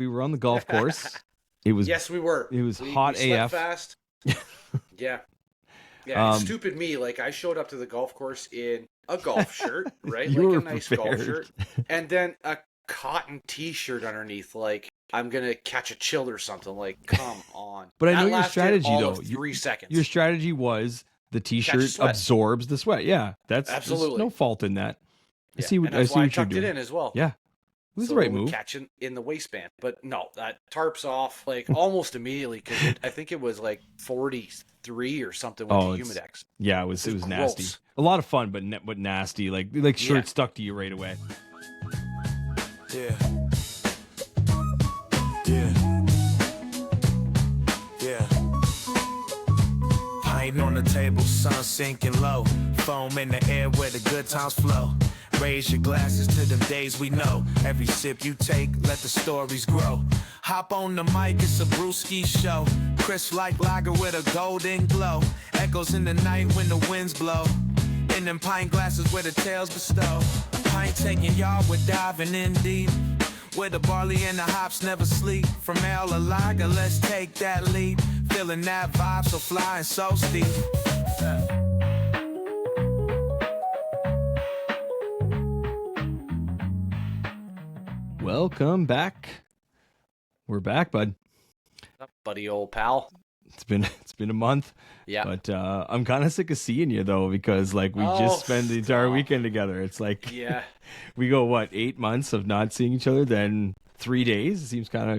We were on the golf course. It was Yes, we were. It was We hot slept AF. fast. Yeah. Yeah, it's stupid me. Like, I showed up to the golf course in a golf shirt, right? You Like were a nice golf prepared. shirt. And then a cotton t-shirt underneath. Like, I'm going to catch a chill or something. Like, come on. But I That know your lasted strategy all though. of 3 seconds. Your strategy was the t-shirt sweat. absorbs the sweat. Yeah, there's Absolutely. no fault in that. Yeah. I that's see why I what you're tucked doing. it in as well. Yeah, it was so the right it would move. catch in the waistband. But no, that tarp's off like almost immediately because I think it was like 43 or something with the Humidex. Yeah, it was gross. nasty. A lot of fun, but nasty. Like shirt stuck to you right away. Yeah. Yeah. Yeah. Pint on the table, sun sinking low. Foam in the air where the good times flow. Raise your glasses to them days we know. Every sip you take, let the stories grow. Hop on the mic, it's a brewski show. Crisp like lager with a golden glow. Echoes in the night when the winds blow. In them pint glasses where the tales bestow. Pint taking, y'all, we're diving in deep. Where the barley and the hops never sleep. From ale or lager, let's take that leap. Feeling that vibe so fly and so steep. Welcome back. We're back, bud. What's up, buddy, old pal? It's been a month. Yeah. But I'm kind of sick of seeing you though, because like we just spent the entire weekend together. It's like we go 8 months of not seeing each other, then 3 days. It seems kind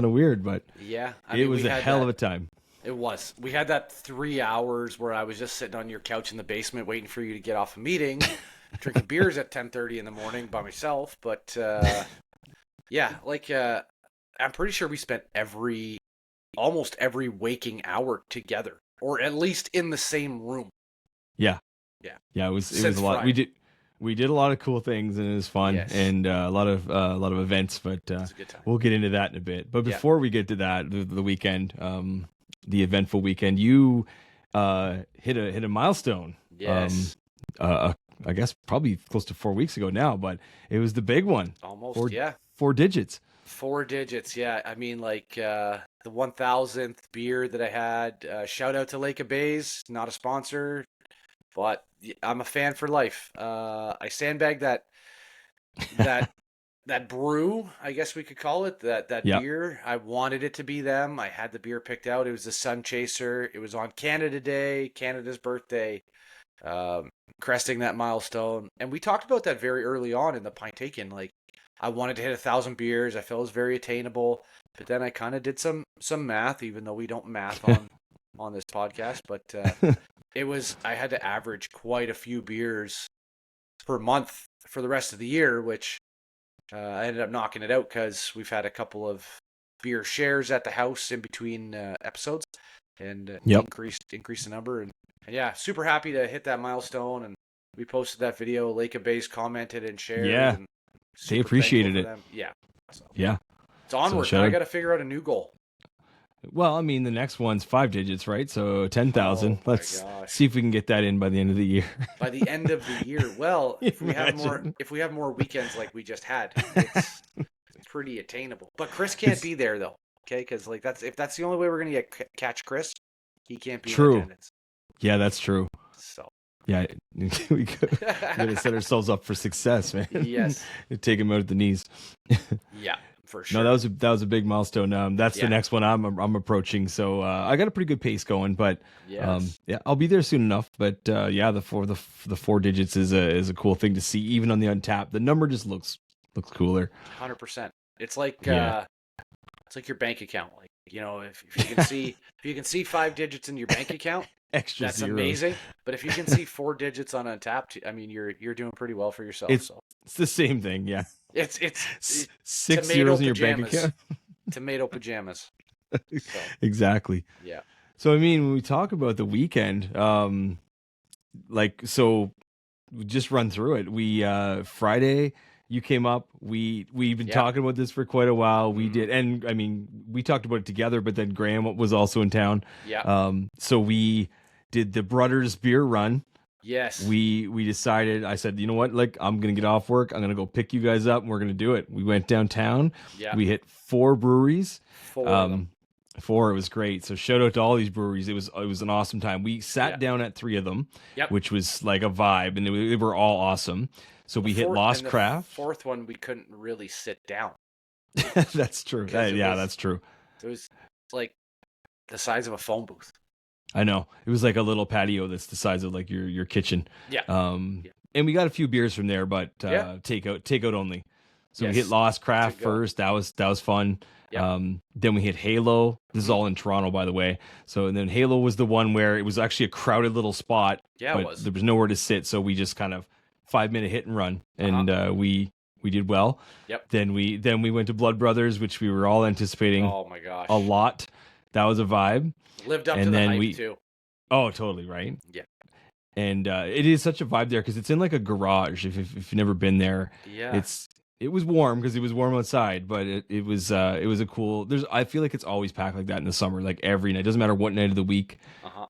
of weird, but it was a hell of a time. It was. We had that 3 hours where I was just sitting on your couch in the basement waiting for you to get off a meeting, drinking beers at 10:30 in the morning by myself. But I'm pretty sure we spent almost every waking hour together, or at least in the same room. Yeah. It was a lot. Friday. We did a lot of cool things, and it was fun, and a lot of events. But we'll get into that in a bit. But before we get to that, the weekend, the eventful weekend, you hit a milestone. Yes. I guess probably close to 4 weeks ago now, but it was the big one. Almost. 4 digits. 4 digits, yeah. I mean, like the 1,000th beer that I had. Shout out to Lake of Bays, not a sponsor, but I'm a fan for life. I sandbagged that brew, I guess we could call it, that beer. I wanted it to be them. I had the beer picked out. It was the Sun Chaser. It was on Canada Day, Canada's birthday, cresting that milestone. And we talked about that very early on in the Pint Taken. Like, I wanted to hit 1,000 beers. I felt it was very attainable. But then I kind of did some math, even though we don't math on this podcast. But I had to average quite a few beers per month for the rest of the year, which I ended up knocking it out because we've had a couple of beer shares at the house in between episodes, and increased the number. And yeah, super happy to hit that milestone. And we posted that video. Lake of Bays commented and shared. Yeah. And they appreciated it. Yeah. So, yeah. It's onward. So I got to figure out a new goal. Well, I mean, the next one's 5 digits, right? So 10,000. Let's see if we can get that in by the end of the year. By the end of the year. Well, if we have more weekends like we just had, it's pretty attainable. But Chris can't be there though. Okay, because like if that's the only way we're gonna catch Chris, he can't be in attendance. Yeah, that's true. So. Yeah, we gotta set ourselves up for success, man. Yes. Take him out at the knees. Yeah, for sure. No, that was a big milestone. That's the next one I'm approaching. So I got a pretty good pace going, but I'll be there soon enough. But the 4 digits is a cool thing to see, even on the Untapped. The number just looks cooler. 100%. It's like it's like your bank account. Like, you know, if you can see 5 digits in your bank account. Extra that's zeros. Amazing. But if you can see 4 digits on Untapped, I mean, you're doing pretty well for yourself. It's the same thing, yeah. It's 6 zeros in your bank account. Tomato pajamas. So, exactly. Yeah. So I mean, when we talk about the weekend, so we just run through it. We Friday you came up. We've been talking about this for quite a while. We did, and I mean, we talked about it together. But then Graham was also in town. Yeah. So we did the Brothers beer run. Yes. We decided, I said, you know what, like, I'm gonna get off work, I'm gonna go pick you guys up, and we're gonna do it. We went downtown. Yeah. We hit 4 breweries. 4 of them. 4. It was great. So shout out to all these breweries. It was an awesome time. We sat down at 3 of them, which was like a vibe, and they were all awesome. So we hit Lost Craft. The 4th one we couldn't really sit down. That's true. That's true. It was like the size of a phone booth. I know. It was like a little patio that's the size of like your kitchen. Yeah. And we got a few beers from there, but takeout only. So we hit Lost Craft first. That was fun. Yep. Then we hit Halo. This is all in Toronto, by the way. So and then Halo was the one where it was actually a crowded little spot. Yeah, but it was. There was nowhere to sit, so we just kind of 5-minute hit and run, and we did well. Yep. Then we went to Blood Brothers, which we were all anticipating. Oh my gosh. A lot. That was a vibe. Lived up to the hype too. Oh, totally, right? Yeah. And it is such a vibe there because it's in like a garage. If you've never been there, it was warm because it was warm outside, but it was a cool. I feel like it's always packed like that in the summer, like every night. It doesn't matter what night of the week.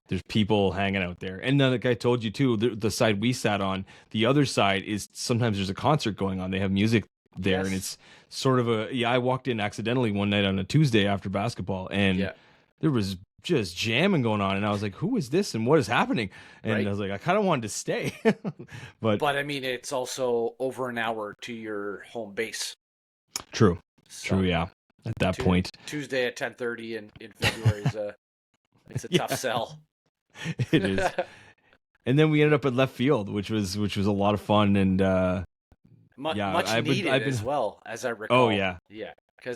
There's people hanging out there. And then like I told you too, the side we sat on, the other side is sometimes there's a concert going on. They have music there, and it's sort of I walked in accidentally one night on a Tuesday after basketball, and there was just jamming going on, and I was like, who is this and what is happening? And I was like, I kind of wanted to stay. but I mean, it's also over an hour to your home base. True. Yeah, at that point, Tuesday at 10:30 in February is it's a tough sell. It is. And then we ended up at Left Field, which was a lot of fun, and much needed as well, as I recall. Oh yeah.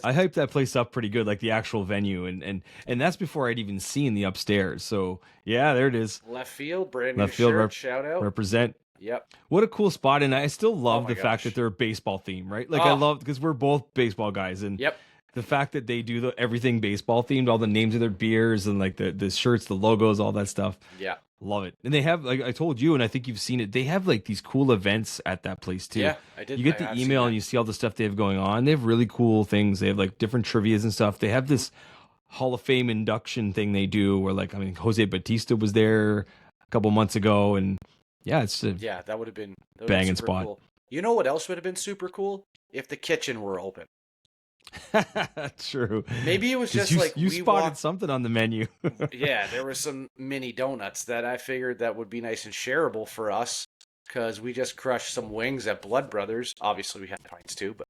I hyped that place up pretty good, like the actual venue, and that's before I'd even seen the upstairs. So yeah, there it is. Left Field, brand new shirt, shout out. Represent. Yep. What a cool spot, and I still love the fact that they're a baseball theme, right? Like I love, because we're both baseball guys, and the fact that they do everything baseball themed, all the names of their beers and like the shirts, the logos, all that stuff. Yeah. Love it. And they have, like I told you, and I think you've seen it, they have like these cool events at that place too. Yeah, I did. You get the email and you see all the stuff they have going on. They have really cool things. They have like different trivias and stuff. They have this Hall of Fame induction thing they do where, like, I mean, Jose Batista was there a couple months ago, and it's that would have been banging spot. Cool. You know what else would have been super cool? If the kitchen were open. True. Maybe it was just you spotted something on the menu. Yeah, there were some mini donuts that I figured that would be nice and shareable for us, because we just crushed some wings at Blood Brothers. Obviously, we had pints too, but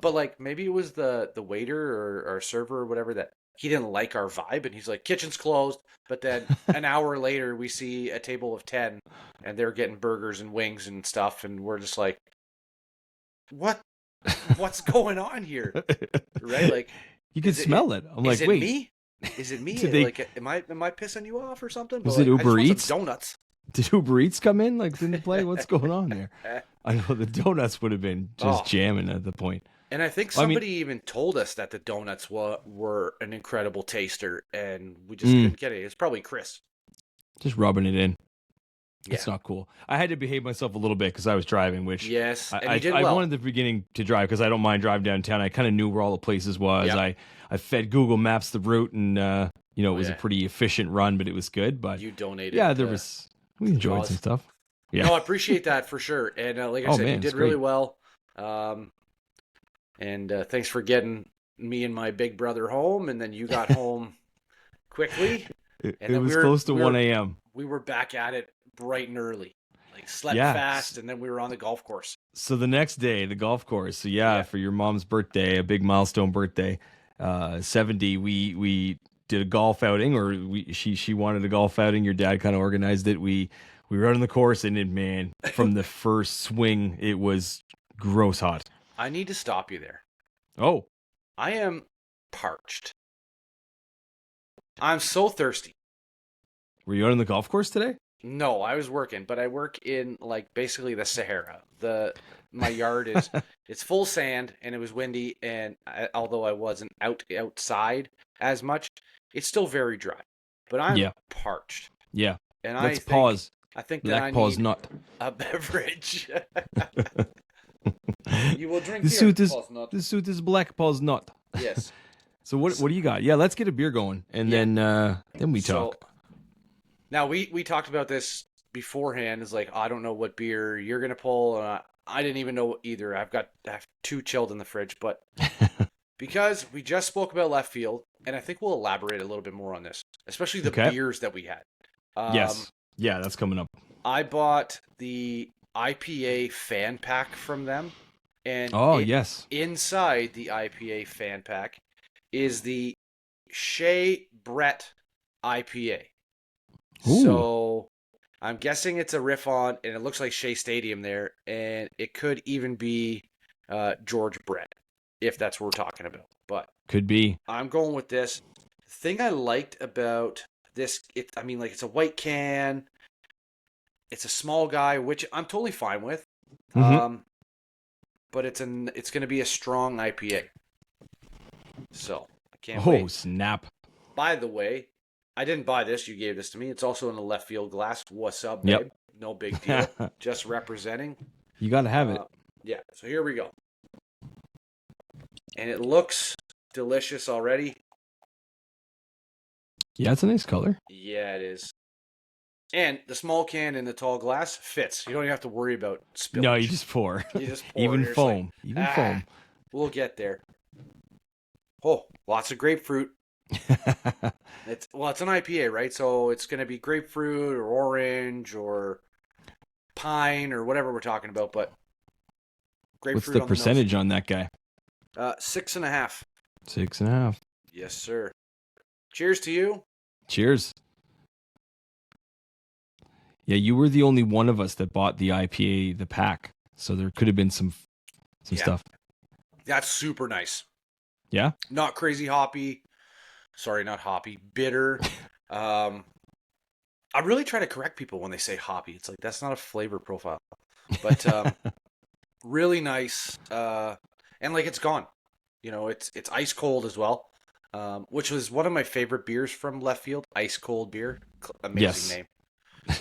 But like maybe it was the waiter or server or whatever that he didn't like our vibe, and he's like, kitchen's closed. But then an hour later, we see a table of 10, and they're getting burgers and wings and stuff, and we're just like, what's going on here? Right? Like, you can smell it. I'm like, wait, me? Is it me? Like, am I pissing you off or something? Was it Uber Eats? Donuts. Did Uber Eats come in? Like, didn't play? What's going on there? I know the donuts would have been just jamming at the point. And I think somebody even told us that the donuts were an incredible taster, and we just couldn't get it. It's probably Chris. Just rubbing it in. It's not cool. I had to behave myself a little bit because I was driving, which I wanted the beginning to drive because I don't mind driving downtown. I kind of knew where all the places was. I fed Google Maps the route, and it was a pretty efficient run, but it was good. But you donated. Yeah, we enjoyed some stuff. Yeah, no, I appreciate that for sure. And like I said, you did really well. And thanks for getting me and my big brother home, and then you got home quickly. It was close to 1 a.m. We were back at it bright and early, like slept fast, and then we were on the golf course. So the next day, the golf course. So for your mom's birthday, a big milestone birthday, 70. We did a golf outing, or she wanted a golf outing. Your dad kind of organized it. We were out on the course, and man, from the first swing, it was gross hot. I need to stop you there. Oh, I am parched. I'm so thirsty. Were you out on the golf course today? No, I was working, but I work in like basically the Sahara. My yard is it's full sand, and it was windy, and although I wasn't outside as much, it's still very dry. But I'm parched. Yeah. And let's pause. I think that I need not a beverage. You will drink the beer. The suit is black, pause not. Yes. So what do you got? Yeah, let's get a beer going, and then we talk. Now we talked about this beforehand is like, I don't know what beer you're gonna pull. I didn't even know either. I have 2 chilled in the fridge, but because we just spoke about Left Field, and I think we'll elaborate a little bit more on this, especially the beers that we had. Yes. Yeah, that's coming up. I bought the IPA fan pack from them. And yes. Inside the IPA fan pack is the Shea Brett IPA. Ooh. So I'm guessing it's a riff on, and it looks like Shea Stadium there, and it could even be George Brett, if that's what we're talking about. But could be. I'm going with this. The thing I liked about this, it's a white can. It's a small guy, which I'm totally fine with. Mm-hmm. But it's going to be a strong IPA. So I can't wait. Oh, snap. By the way, I didn't buy this. You gave this to me. It's also in a Left Field glass. What's up, babe? Yep. No big deal. Just representing. You got to have it. Yeah. So here we go. And it looks delicious already. Yeah, it's a nice color. Yeah, it is. And the small can in the tall glass fits. You don't even have to worry about spillage. No, you just pour. You just pour. Even foam. Even foam. We'll get there. Oh, lots of grapefruit. It's an IPA, right? So it's going to be grapefruit or orange or pine or whatever we're talking about. But grapefruit. What's the percentage on that guy? 6.5. 6.5. Yes, sir. Cheers to you. Cheers. Yeah, you were the only one of us that bought the IPA, the pack. So there could have been some stuff. That's super nice. Yeah? Not crazy hoppy. Sorry, not hoppy. Bitter. I really try to correct people when they say hoppy. It's like, that's not a flavor profile. But really nice. And like, it's gone. You know, it's ice cold as well. Which was one of my favorite beers from Left Field. Ice cold beer. Amazing name.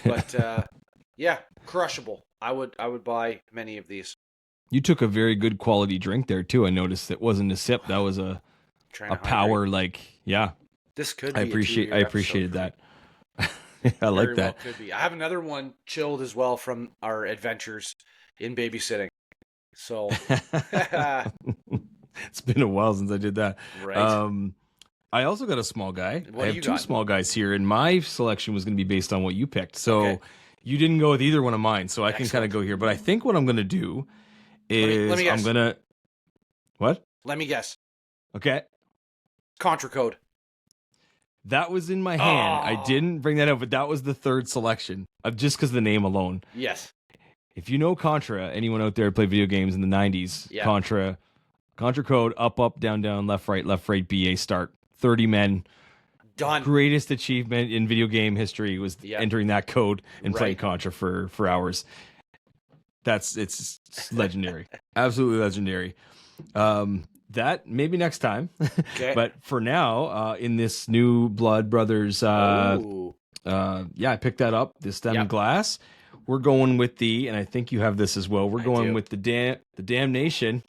But yeah, crushable. I would buy many of these. You took a very good quality drink there too. I noticed it wasn't a sip. That was a power, like, yeah. This could be. I appreciated that. I like that. Well could be. I have another one chilled as well from our adventures in babysitting. So it's been a while since I did that. Right. I also got a small guy. I have 2 small guys here, and my selection was going to be based on what you picked. So you didn't go with either one of mine, so I can kind of go here. But I think what I'm going to do is let me guess. I'm going to... What? Let me guess. Okay. Contra Code. That was in my hand. I didn't bring that up, but that was the third selection, just because of the name alone. Yes. If you know Contra, anyone out there who played video games in the 90s, Contra Code, up, down, left, right, BA start. 30 men. Done. Greatest achievement in video game history was entering that code and playing Contra for hours. It's legendary. Absolutely legendary. That maybe next time. Okay. But for now, in this new Blood Brothers, I picked that up, this stem glass. We're going with and I think you have this as well. We're going with the Damnation.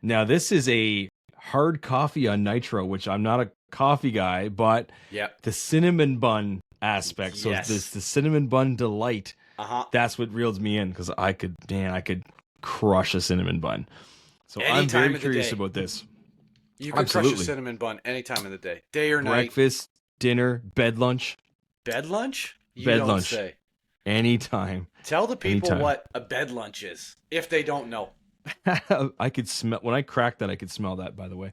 Now, this is a hard coffee on nitro, which I'm not a coffee guy, but the cinnamon bun aspect. So the cinnamon bun delight. That's what reels me in, because I could crush a cinnamon bun. So I'm very curious about this. You can crush a cinnamon bun any time of the day or night. Breakfast, dinner, bed lunch. Bed lunch? Bed lunch. Say. Anytime. Tell the people what a bed lunch is, if they don't know. I could smell when I cracked that. I could smell that. By the way,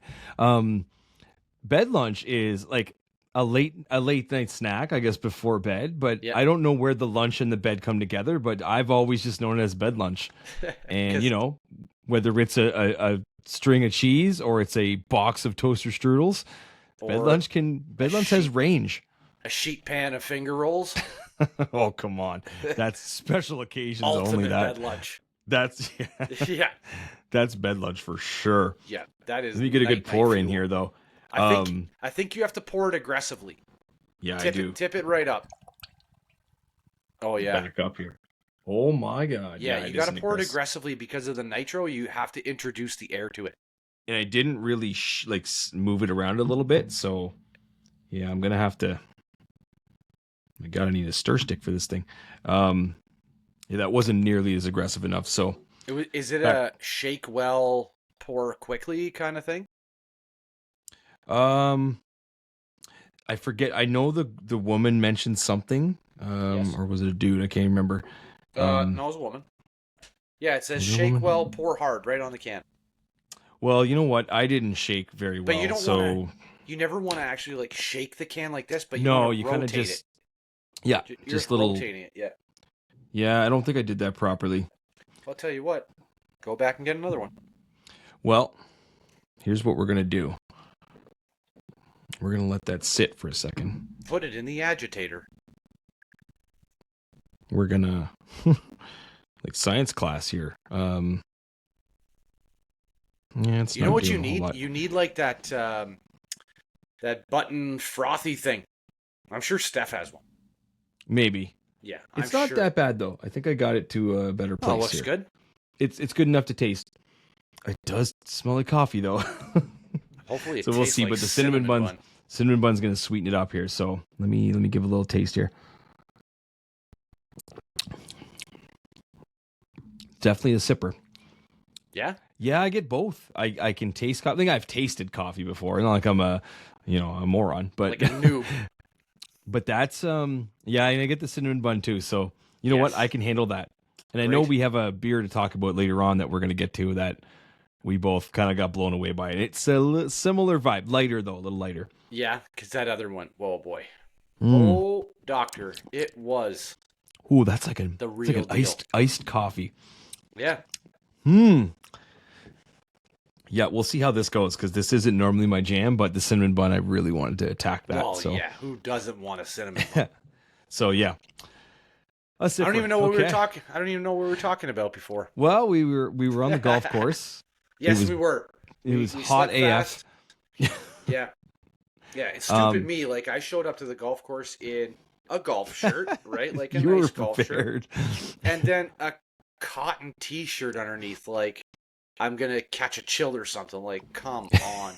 bed lunch is like a late night snack, I guess, before bed. But I don't know where the lunch and the bed come together. But I've always just known it as bed lunch. And you know, whether it's a string of cheese or it's a box of toaster strudels, bed lunch has range. A sheet pan of finger rolls. Oh, come on, that's special occasions. Ultimate only that bed lunch. That's that's bed lunch for sure. Yeah, that is. Let me get a good pour in here, though. I think you have to pour it aggressively. Yeah, I do. Tip it right up. Oh yeah, back up here. Oh my god. Yeah, you got to pour it aggressively because of the nitro. You have to introduce the air to it. And I didn't really move it around a little bit, so yeah, I'm gonna have to. My God, I need a stir stick for this thing. Yeah, that wasn't nearly as aggressive enough. So, is it a shake well, pour quickly kind of thing? I forget. I know the woman mentioned something. Yes. Or was it a dude? I can't remember. No, it was a woman. Yeah, it says shake well, pour hard, right on the can. Well, you know what? I didn't shake very well. But you don't want to. You never want to actually like shake the can like this, but you no, want to you kind of rotate just. it. Yeah, You're just little. rotating it. Yeah. Yeah, I don't think I did that properly. I'll tell you what. Go back and get another one. Well, here's what we're gonna do. We're gonna let that sit for a second. Put it in the agitator. We're gonna like science class here. Yeah, it's you know what you need? You need like that that button frothy thing. I'm sure Steph has one. Maybe. Yeah, it's not that bad though. I think I got it to a better place. Oh, looks here. good. It's good enough to taste. It does smell like coffee though. Hopefully, so we'll see. Like but the cinnamon bun's gonna sweeten it up here. So let me give a little taste here. Definitely a sipper. Yeah. Yeah, I get both. I can taste coffee. I think I've tasted coffee before. Not like I'm a moron, but like a noob. But that's yeah, and I get the cinnamon bun too. So you know what? I can handle that. And I know we have a beer to talk about later on that we're going to get to that we both kind of got blown away by it. It's a similar vibe, lighter though, a little lighter. Yeah, because that other one, whoa boy, oh doctor, it was. Ooh, that's like the real like an iced coffee. Yeah. Yeah, we'll see how this goes because this isn't normally my jam, but the cinnamon bun, I really wanted to attack that. Well, so. yeah, who doesn't want a cinnamon bun? So yeah. I don't even know what we were talking. I don't even know what we were talking about before. Well, we were on the golf course. Yes, we were. It was hot AF. Yeah. It's stupid me. Like I showed up to the golf course in a golf shirt, right? Like a nice golf shirt, and then a cotton T-shirt underneath. Like I'm gonna catch a chill or something. Like, come on.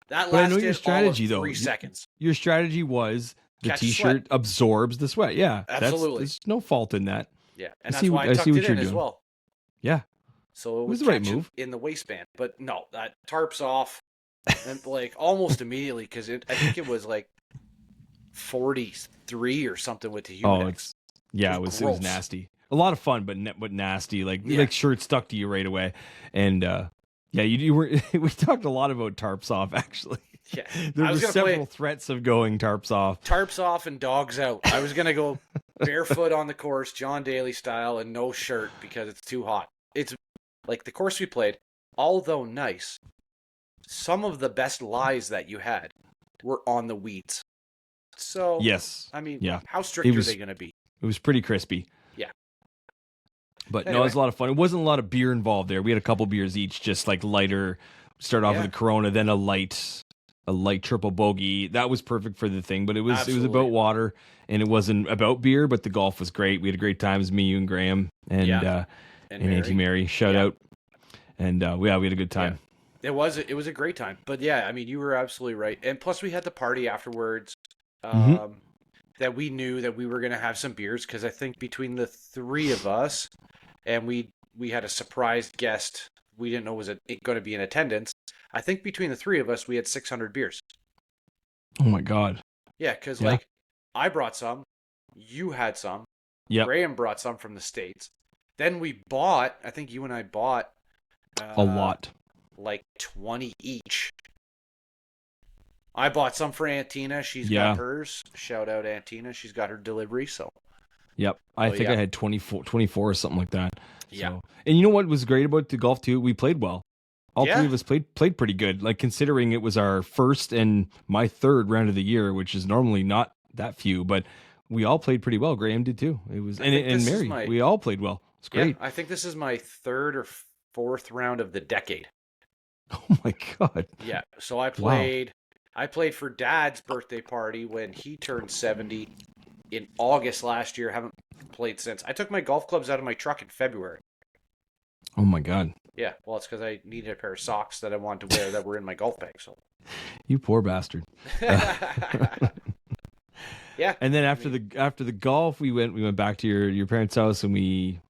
That lasted I know your strategy, all of 3 seconds. Your strategy was the T-shirt absorbs the sweat. Yeah, absolutely. There's no fault in that. Yeah, and that's why I tucked it in as well. Yeah, so it was the right move in the waistband. But no, that tarp's off, and like almost immediately because I think it was like 43 or something with the Humidex. It was nasty. A lot of fun, but nasty. Like shirt stuck to you right away, and you were. We talked a lot about tarps off actually. Yeah, there were several threats of going tarps off. Tarps off and dogs out. I was gonna go barefoot on the course, John Daly style, and no shirt because it's too hot. It's like the course we played, although nice. Some of the best lies that you had were on the weeds. So yes, I mean, how strict are they going to be? It was pretty crispy. Yeah, but anyway. No, it was a lot of fun. It wasn't a lot of beer involved there. We had a couple beers each, just like lighter. Start off with a Corona, then a light triple bogey. That was perfect for the thing. But it was about water, and it wasn't about beer. But the golf was great. We had a great time. It was me, you, and Graham, and Auntie Mary. Shout out, and we had a good time. Yeah. It was a great time. But yeah, I mean, you were absolutely right. And plus, we had the party afterwards. That we knew that we were going to have some beers because I think between the 3 of us, and we had a surprise guest we didn't know was going to be in attendance. I think between the 3 of us, we had 600 beers. Oh my God. Yeah, because like I brought some, you had some, Graham brought some from the States. Then we bought, I think you and I bought a lot, like 20 each. I bought some for Antina. She's got hers. Shout out Antina. She's got her delivery. So. Yep. I think I had 24 or something like that. Yeah. So. And you know what was great about the golf too? We played well. All 3 of us played pretty good. Like considering it was our first and my 3rd round of the year, which is normally not that few, but we all played pretty well. Graham did too. It was and Mary. We all played well. It's great. I think this is my 3rd or 4th round of the decade. Oh my God. Yeah. So I played. Wow. I played for Dad's birthday party when he turned 70 in August last year. Haven't played since. I took my golf clubs out of my truck in February. Oh my God. Yeah, well, it's because I needed a pair of socks that I wanted to wear that were in my golf bag. So, you poor bastard. Yeah. And then after the golf, we went back to your parents' house, and we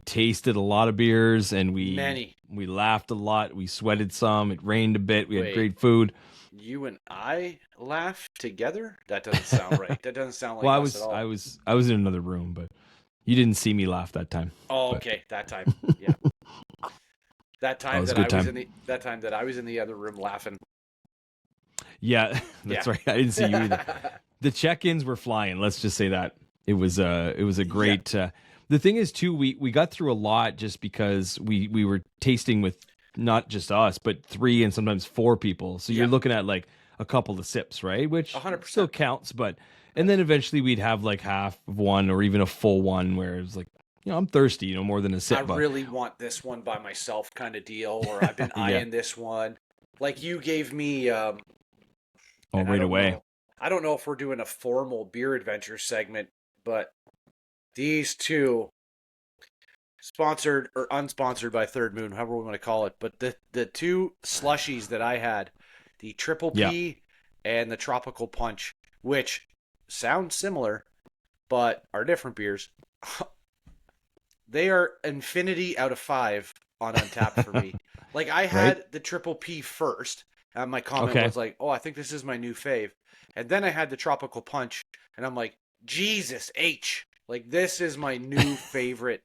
tasted a lot of beers, and we laughed a lot. We sweated some. It rained a bit. We had great food. You and I laughed together? That doesn't sound right. That doesn't sound like Well, us at all. I was in another room, but you didn't see me laugh that time. Oh, okay, that time. Yeah. That time that I was in the other room laughing. Yeah, that's right. I didn't see you either. The check-ins were flying. Let's just say that it was a great. The thing is, too, we got through a lot just because we were tasting with not just us, but 3 and sometimes 4 people. So you're looking at like a couple of sips, right? Which 100% still counts, but and then eventually we'd have like half of one or even a full one, where it's like, I'm thirsty, more than a sip. I really want this one by myself, kind of deal. Or I've been eyeing this one. Like you gave me. Right away. I don't know if we're doing a formal beer adventure segment, but these two, sponsored or unsponsored by Third Moon, however we want to call it, but the 2 slushies that I had, the Triple P and the Tropical Punch, which sound similar, but are different beers. They are infinity out of 5 on Untappd for me. Like I had the Triple P first. And my comment was like, I think this is my new fave. And then I had the Tropical Punch, and I'm like, Jesus H. Like, this is my new favorite.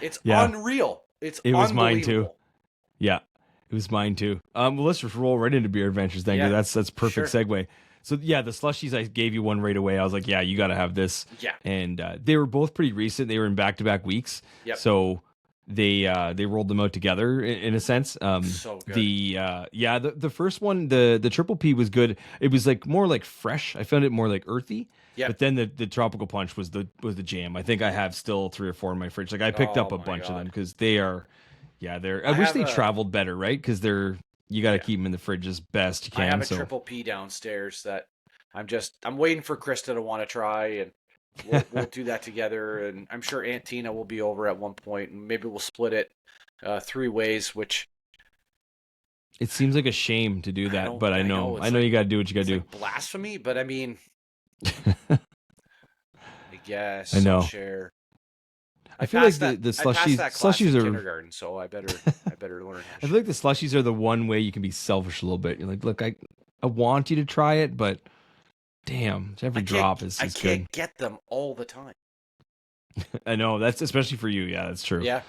It's unreal. It was mine too. Yeah, it was mine too. Well, let's just roll right into beer adventures then. Yeah. That's perfect segue. So the slushies, I gave you one right away. I was like, you got to have this. Yeah. And they were both pretty recent. They were in back-to-back weeks. Yep. So they rolled them out together in a sense. So good. The first one, the Triple P was good. It was like more like fresh. I found it more like earthy. Yeah. But then the Tropical Punch was the jam. I think I have still 3 or 4 in my fridge. Like I picked up a bunch of them because they are, I wish they traveled better, right? Because you got to keep them in the fridge as best you can. I have a Triple P downstairs that I'm waiting for Krista to want to try, and we'll do that together. And I'm sure Aunt Tina will be over at one point, and maybe we'll split it 3 ways, which it seems like a shame to do that, but I know you got to do what you got to do. Like blasphemy, but I mean, I guess I know. I'll share. I feel like the slushies are kindergarten, so I better learn. I feel like the slushies are the one way you can be selfish a little bit. You're like, look, I want you to try it, but damn, every drop is good. I can't get them all the time. I know, that's especially for you. Yeah, that's true. Yeah.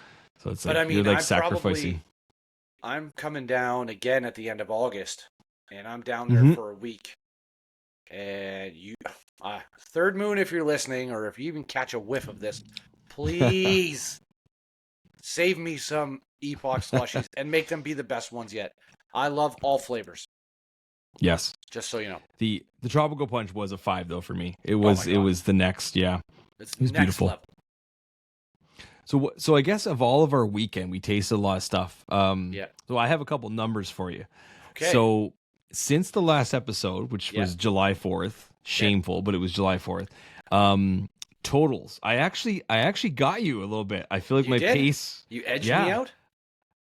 So it's like, you're like sacrificing. I'm coming down again at the end of August, and I'm down there for a week. And Third Moon, if you're listening, or if you even catch a whiff of this, please save me some Epoch slushies and make them be the best ones yet. I love all flavors. Yes. Just so you know. The Tropical Punch was a 5 though for me. It was the next, it was beautiful. Level. So I guess of all of our weekend, we tasted a lot of stuff. So I have a couple numbers for you. Okay. So since the last episode, which was July 4th, shameful, but it was July 4th. Totals. I actually got you a little bit. I feel like my pace. You edged me out?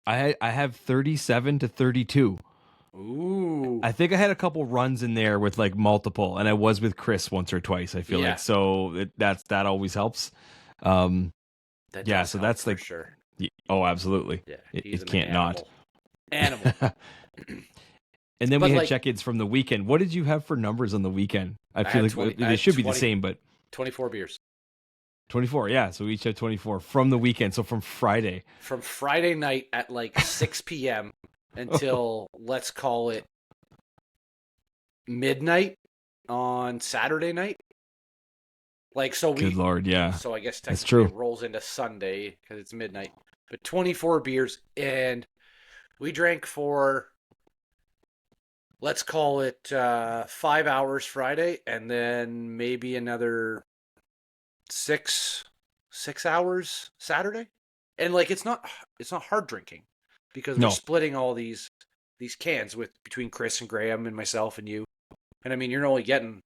I have 37 to 32. Ooh. I think I had a couple runs in there with like multiple, and I was with Chris once or twice. I feel like so that always helps. So that's like sure. Oh, absolutely. Yeah, it can't not. Animal. And then we had check-ins from the weekend. What did you have for numbers on the weekend? I feel like they should be the same, but 24 beers. 24, yeah. So we each have 24 from the weekend. So from Friday. From Friday night at like 6 p.m. until, let's call it, midnight on Saturday night. Like, so Good Lord, yeah. So I guess that's technically true. It rolls into Sunday because it's midnight. But 24 beers, and we drank for, let's call it 5 hours Friday, and then maybe another 6 hours Saturday. And like it's not hard drinking because we're splitting all these cans between Chris and Graham and myself and you. And I mean, you're only getting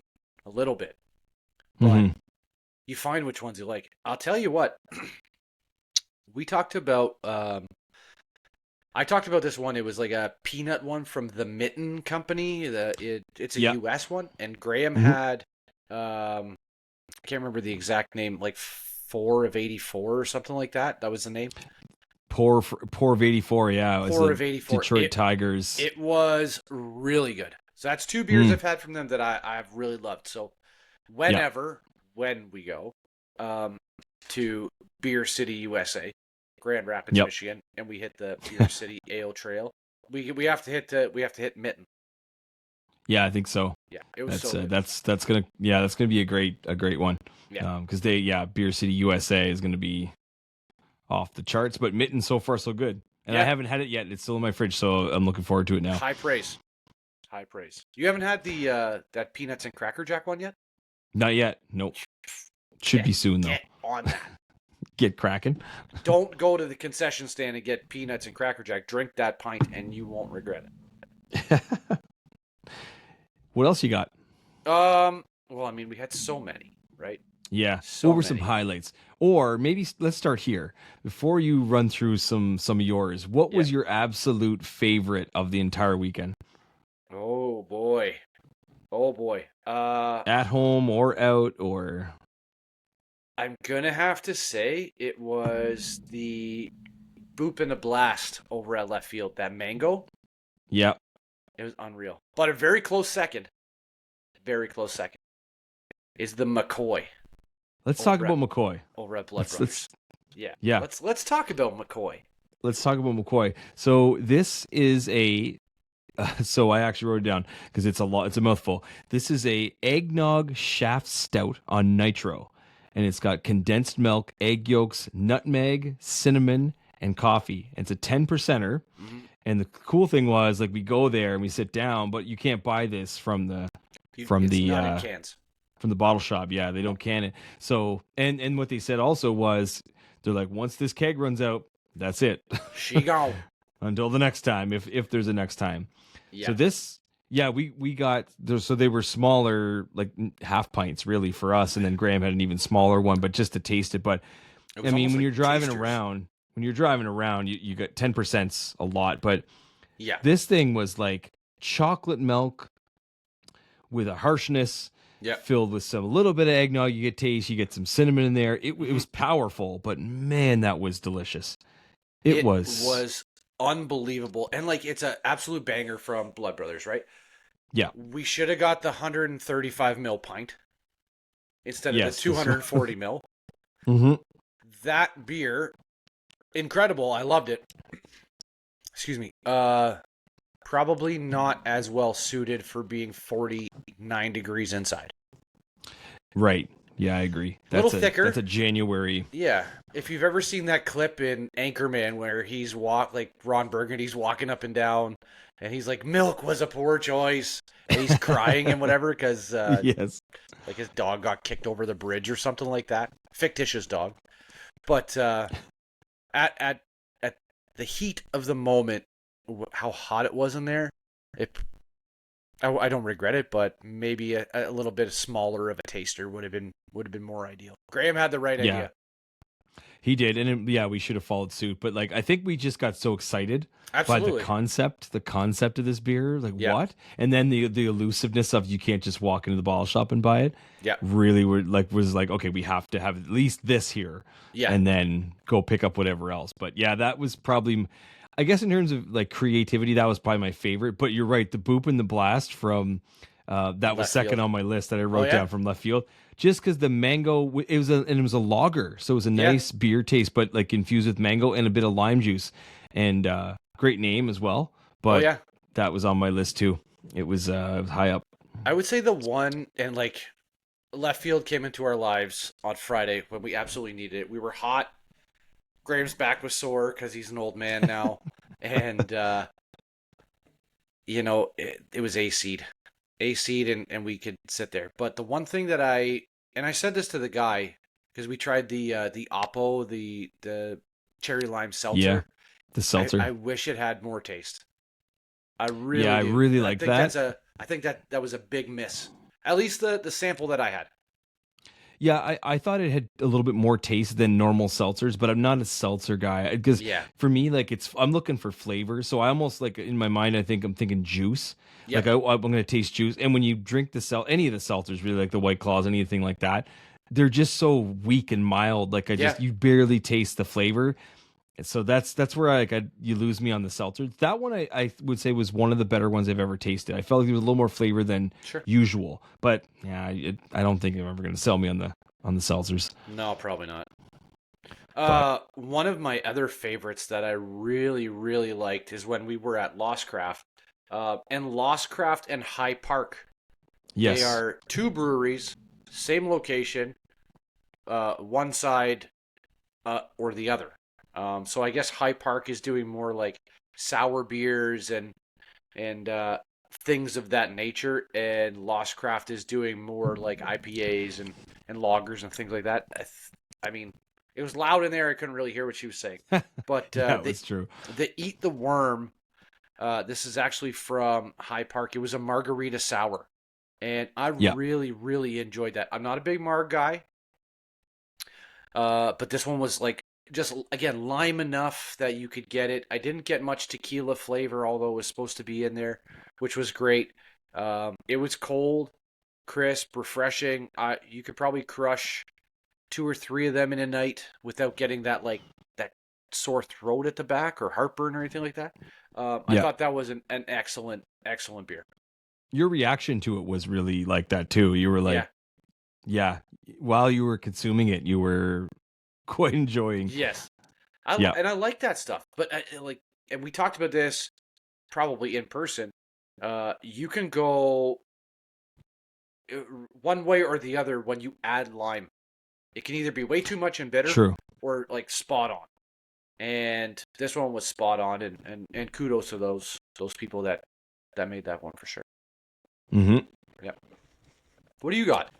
a little bit, but you find which ones you like. I'll tell you what. We talked about. I talked about this one. It was like a peanut one from the Mitten Company. It's a U.S. one, and Graham had I can't remember the exact name, like 4 of 84 or something like that. That was the name. Pour of 84, yeah. It was Pour of 84. Detroit Tigers. It was really good. So that's 2 beers I've had from them that I've really loved. So when we go to Beer City, USA, Grand Rapids, Michigan, and we hit the Beer City Ale Trail, we have to hit Mitten. Yeah, I think so. Yeah, it was so good. That's gonna be a great one. Yeah, because Beer City USA is gonna be off the charts, but Mitten so far so good, and I haven't had it yet. It's still in my fridge, so I'm looking forward to it now. High praise. You haven't had the that peanuts and Cracker Jack one yet? Not yet. Nope. Should be soon though. Get on that. Get cracking. Don't go to the concession stand and get peanuts and Cracker Jack. Drink that pint, and you won't regret it. What else you got? Well, I mean, we had so many, right? Yeah. What were some highlights? Or maybe let's start here. Before you run through some of yours, what was your absolute favorite of the entire weekend? Oh boy. At home or out or... I'm gonna have to say it was the Boop and the Blast over at Left Field. That mango. Yeah. It was unreal. But a very close second is the McCoy. Let's talk about McCoy. Over at Blood Brothers. Yeah. Let's talk about McCoy. Let's talk about McCoy. So this is a... so I actually wrote it down because it's a mouthful. This is a eggnog shaft stout on nitro. And it's got condensed milk, egg yolks, nutmeg, cinnamon, and coffee. And it's a 10%er. Mm-hmm. And the cool thing was, like, we go there and we sit down, but you can't buy this from the not in cans. From the bottle shop. Yeah, they don't can it. So and what they said also was, they're like, once this keg runs out, that's it. She gone. Until the next time, if there's a next time. Yeah. So this. Yeah, we got those, so they were smaller, like half pints really for us, and then Graham had an even smaller one, but just to taste it. But I mean, when you're driving around, you got 10%'s a lot, but this thing was like chocolate milk with a harshness, filled with some little bit of eggnog. You get taste, you get some cinnamon in there. It was powerful, but man, that was delicious. It was unbelievable, and like it's an absolute banger from Blood Brothers, right? Yeah, we should have got the 135 ml pint instead of the 240 ml. Mm-hmm. That beer, incredible. I loved it. Excuse me. Probably not as well suited for being 49 degrees inside. Right. Yeah, I agree. A little thicker. That's a January. Yeah. If you've ever seen that clip in Anchorman where he's like Ron Burgundy's walking up and down and he's like, milk was a poor choice. And he's crying and whatever because yes, like his dog got kicked over the bridge or something like that. Fictitious dog. But at the heat of the moment, how hot it was in there, I don't regret it, but maybe a little bit smaller of a taster would have been more ideal. Graham had the right idea. He did, and we should have followed suit. But like, I think we just got so excited by the concept of this beer. Like, what? And then the elusiveness of you can't just walk into the bottle shop and buy it. Yeah, really, was like, okay, we have to have at least this here. Yeah, and then go pick up whatever else. But yeah, that was probably, I guess, in terms of like creativity, that was probably my favorite. But you're right, the Boop and the Blast from that was second on my list that I wrote down from Left Field. Just because the mango, it was a lager, so it was a nice beer taste, but like infused with mango and a bit of lime juice, and great name as well. But that was on my list too. It was high up. I would say the one, and like Left Field came into our lives on Friday when we absolutely needed it. We were hot. Graham's back was sore because he's an old man now, and it was A-seed, and we could sit there. But the one thing that I said this to the guy, because we tried the Oppo, the cherry lime seltzer. Yeah, the seltzer. I wish it had more taste. I really I really like that. I think that was a big miss. At least the sample that I had. Yeah, I thought it had a little bit more taste than normal seltzers, but I'm not a seltzer guy because for me, like I'm looking for flavor. So I almost like in my mind, I'm thinking juice. Yeah. Like I'm going to taste juice. And when you drink any of the seltzers, really like the White Claws, anything like that, they're just so weak and mild. Like you barely taste the flavor. And so that's where you lose me on the seltzer. That one I would say was one of the better ones I've ever tasted. I felt like there was a little more flavor than usual. But yeah, I don't think they're ever going to sell me on the seltzers. No, probably not. One of my other favorites that I really, really liked is when we were at Lost Craft. And Lost Craft and High Park. Yes. They are two breweries, same location, one side or the other. So I guess High Park is doing more like sour beers and things of that nature, and Lost Craft is doing more like IPAs and lagers and things like that. I mean, it was loud in there. I couldn't really hear what she was saying. But that's true. The Eat the Worm, this is actually from High Park. It was a margarita sour. And I really, really enjoyed that. I'm not a big marg guy. But this one was like, just, again, lime enough that you could get it. I didn't get much tequila flavor, although it was supposed to be in there, which was great. It was cold, crisp, refreshing. You could probably crush 2 or 3 of them in a night without getting that sore throat at the back or heartburn or anything like that. I thought that was an excellent, excellent beer. Your reaction to it was really like that too. You were like, yeah. While you were consuming it, you were quite enjoying. Yes. And I like that stuff. But and we talked about this probably in person. You can go one way or the other when you add lime. It can either be way too much and bitter, or like spot on. And this one was spot on, and kudos to those people that made that one for sure. Mm-hmm. Yeah. What do you got?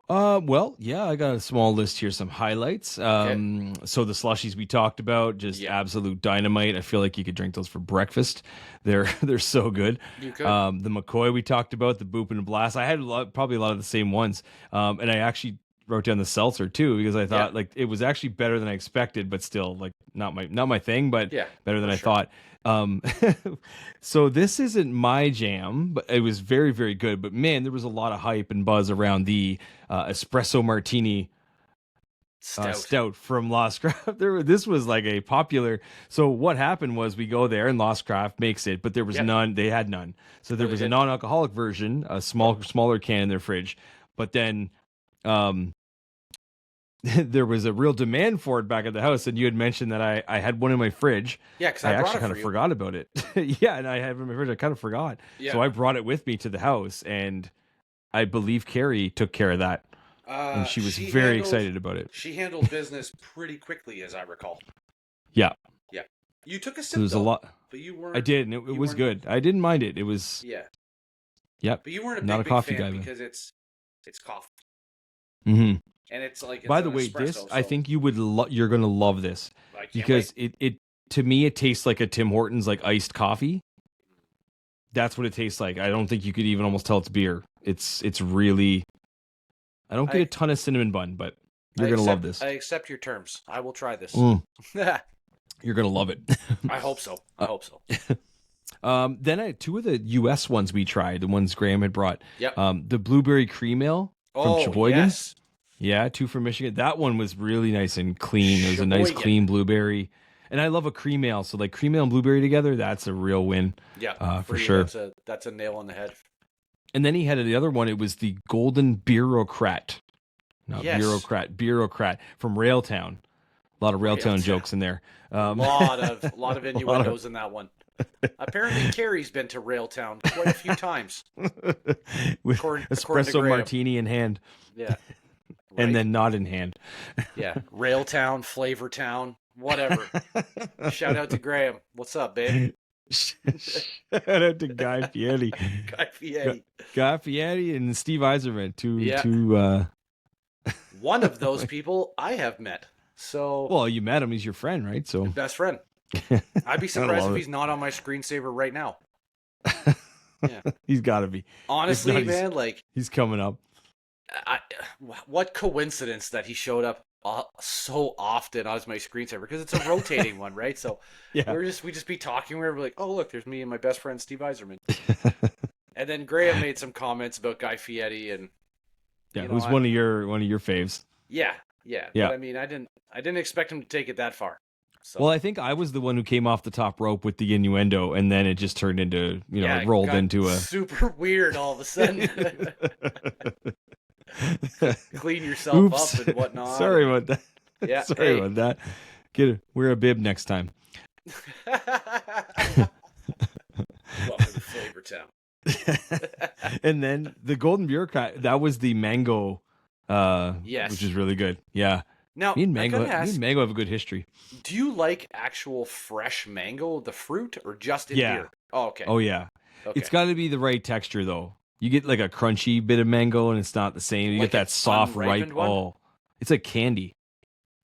Well, yeah, I got a small list here, some highlights. So the slushies we talked about, just absolute dynamite. I feel like you could drink those for breakfast. They're so good. You could. The McCoy we talked about, the Boop and Blast. I had probably a lot of the same ones. And I actually wrote down the seltzer too, because I thought like it was actually better than I expected, but still like not my thing, but better than I thought. So this isn't my jam, but it was very, very good. But man, there was a lot of hype and buzz around the espresso martini stout from Lost Craft. This was like a popular. So what happened was we go there and Lost Craft makes it, but there was none. They had none. So there was a non-alcoholic version, a smaller can in their fridge. But then there was a real demand for it back at the house, and you had mentioned that I had one in my fridge. Yeah, because I actually kind of forgot about it. Yeah, and I had it in my fridge. I kind of forgot. Yeah. So I brought it with me to the house, and I believe Carrie took care of that. And she was very excited about it. She handled business pretty quickly, as I recall. Yeah. Yeah. You took a sip, so there was a lot. But you weren't. I did, and it was good. I didn't mind it. It was. Yeah. Yep. But you weren't not a coffee fan guy because it's coffee. Mm-hmm. And it's like, by the way, this I think you would you're gonna love this because it to me it tastes like a Tim Hortons like iced coffee. That's what it tastes like. I don't think you could even almost tell it's beer. It's really. I don't get a ton of cinnamon bun, but you're gonna love this. I accept your terms. I will try this. You're gonna love it. I hope so. I hope so. Then 2 of the U.S. ones we tried, the ones Graham had brought. Yep. The blueberry cream ale from Sheboygan. Yes. Yeah, 2 from Michigan. That one was really nice and clean. It was a nice clean blueberry. And I love a cream ale. So like cream ale and blueberry together, that's a real win. Yeah, for sure. That's a nail on the head. And then he had the other one. It was the Golden Bureaucrat. Bureaucrat from Railtown. A lot of Railtown jokes in there. A lot of innuendos in that one. Apparently, Carrie's been to Railtown quite a few times. With espresso martini in hand. Yeah. And then not in hand. Yeah. Railtown, Flavortown, whatever. Shout out to Graham. What's up, babe? Shout out to Guy Fieri. Guy Fieri and Steve Eiserman. Two one of those people I have met. So well, you met him. He's your friend, right? So best friend. I'd be surprised if he's not on my screensaver right now. Yeah. He's got to be. Honestly, man, he's coming up. What coincidence that he showed up so often as my screensaver, because it's a rotating one, right? So we just be talking. We're like, oh look, there's me and my best friend Steve Eiserman. And then Graham made some comments about Guy Fieri, and Yeah, it was one of your faves. Yeah. But I mean, I didn't expect him to take it that far. So. Well, I think I was the one who came off the top rope with the innuendo, and then it just turned into, it rolled into a super weird all of a sudden. Clean yourself up and whatnot. Sorry about that. Yeah, sorry about that. Wear a bib next time. Welcome to Flavor Town. And then the Golden Bureaucrat, that was the mango, yes, which is really good. Yeah. Now, me and mango have a good history. Do you like actual fresh mango, the fruit, or just in beer? Oh, okay. Oh, yeah. Okay. It's got to be the right texture, though. You get like a crunchy bit of mango, and it's not the same. You get that soft, ripe. One? Oh, it's like candy.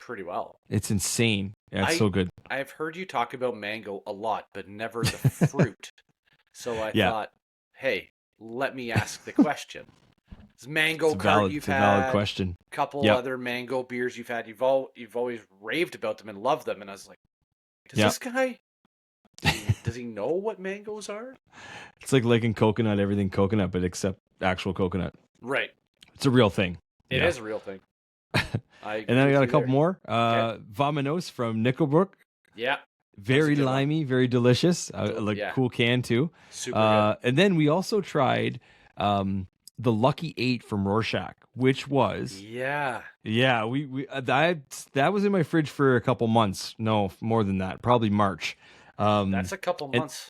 Pretty well. It's insane. Yeah, it's so good. I've heard you talk about mango a lot, but never the fruit. So I thought, hey, let me ask the question. Mango Cart you've had. It's a valid question. Couple other mango beers you've had. You've always raved about them and loved them, and I was like, this guy, does he know what mangoes are? It's like liking coconut, everything coconut, but except actual coconut. Right. It's a real thing. It is a real thing. And then I got a couple more. Vamanos from Nickelbrook. Yeah. Very limey, very delicious. Cool can too. Super good. And then we also tried the Lucky 8 from Rorschach, which was that was in my fridge for a couple months. No, more than that, probably March. That's a couple months.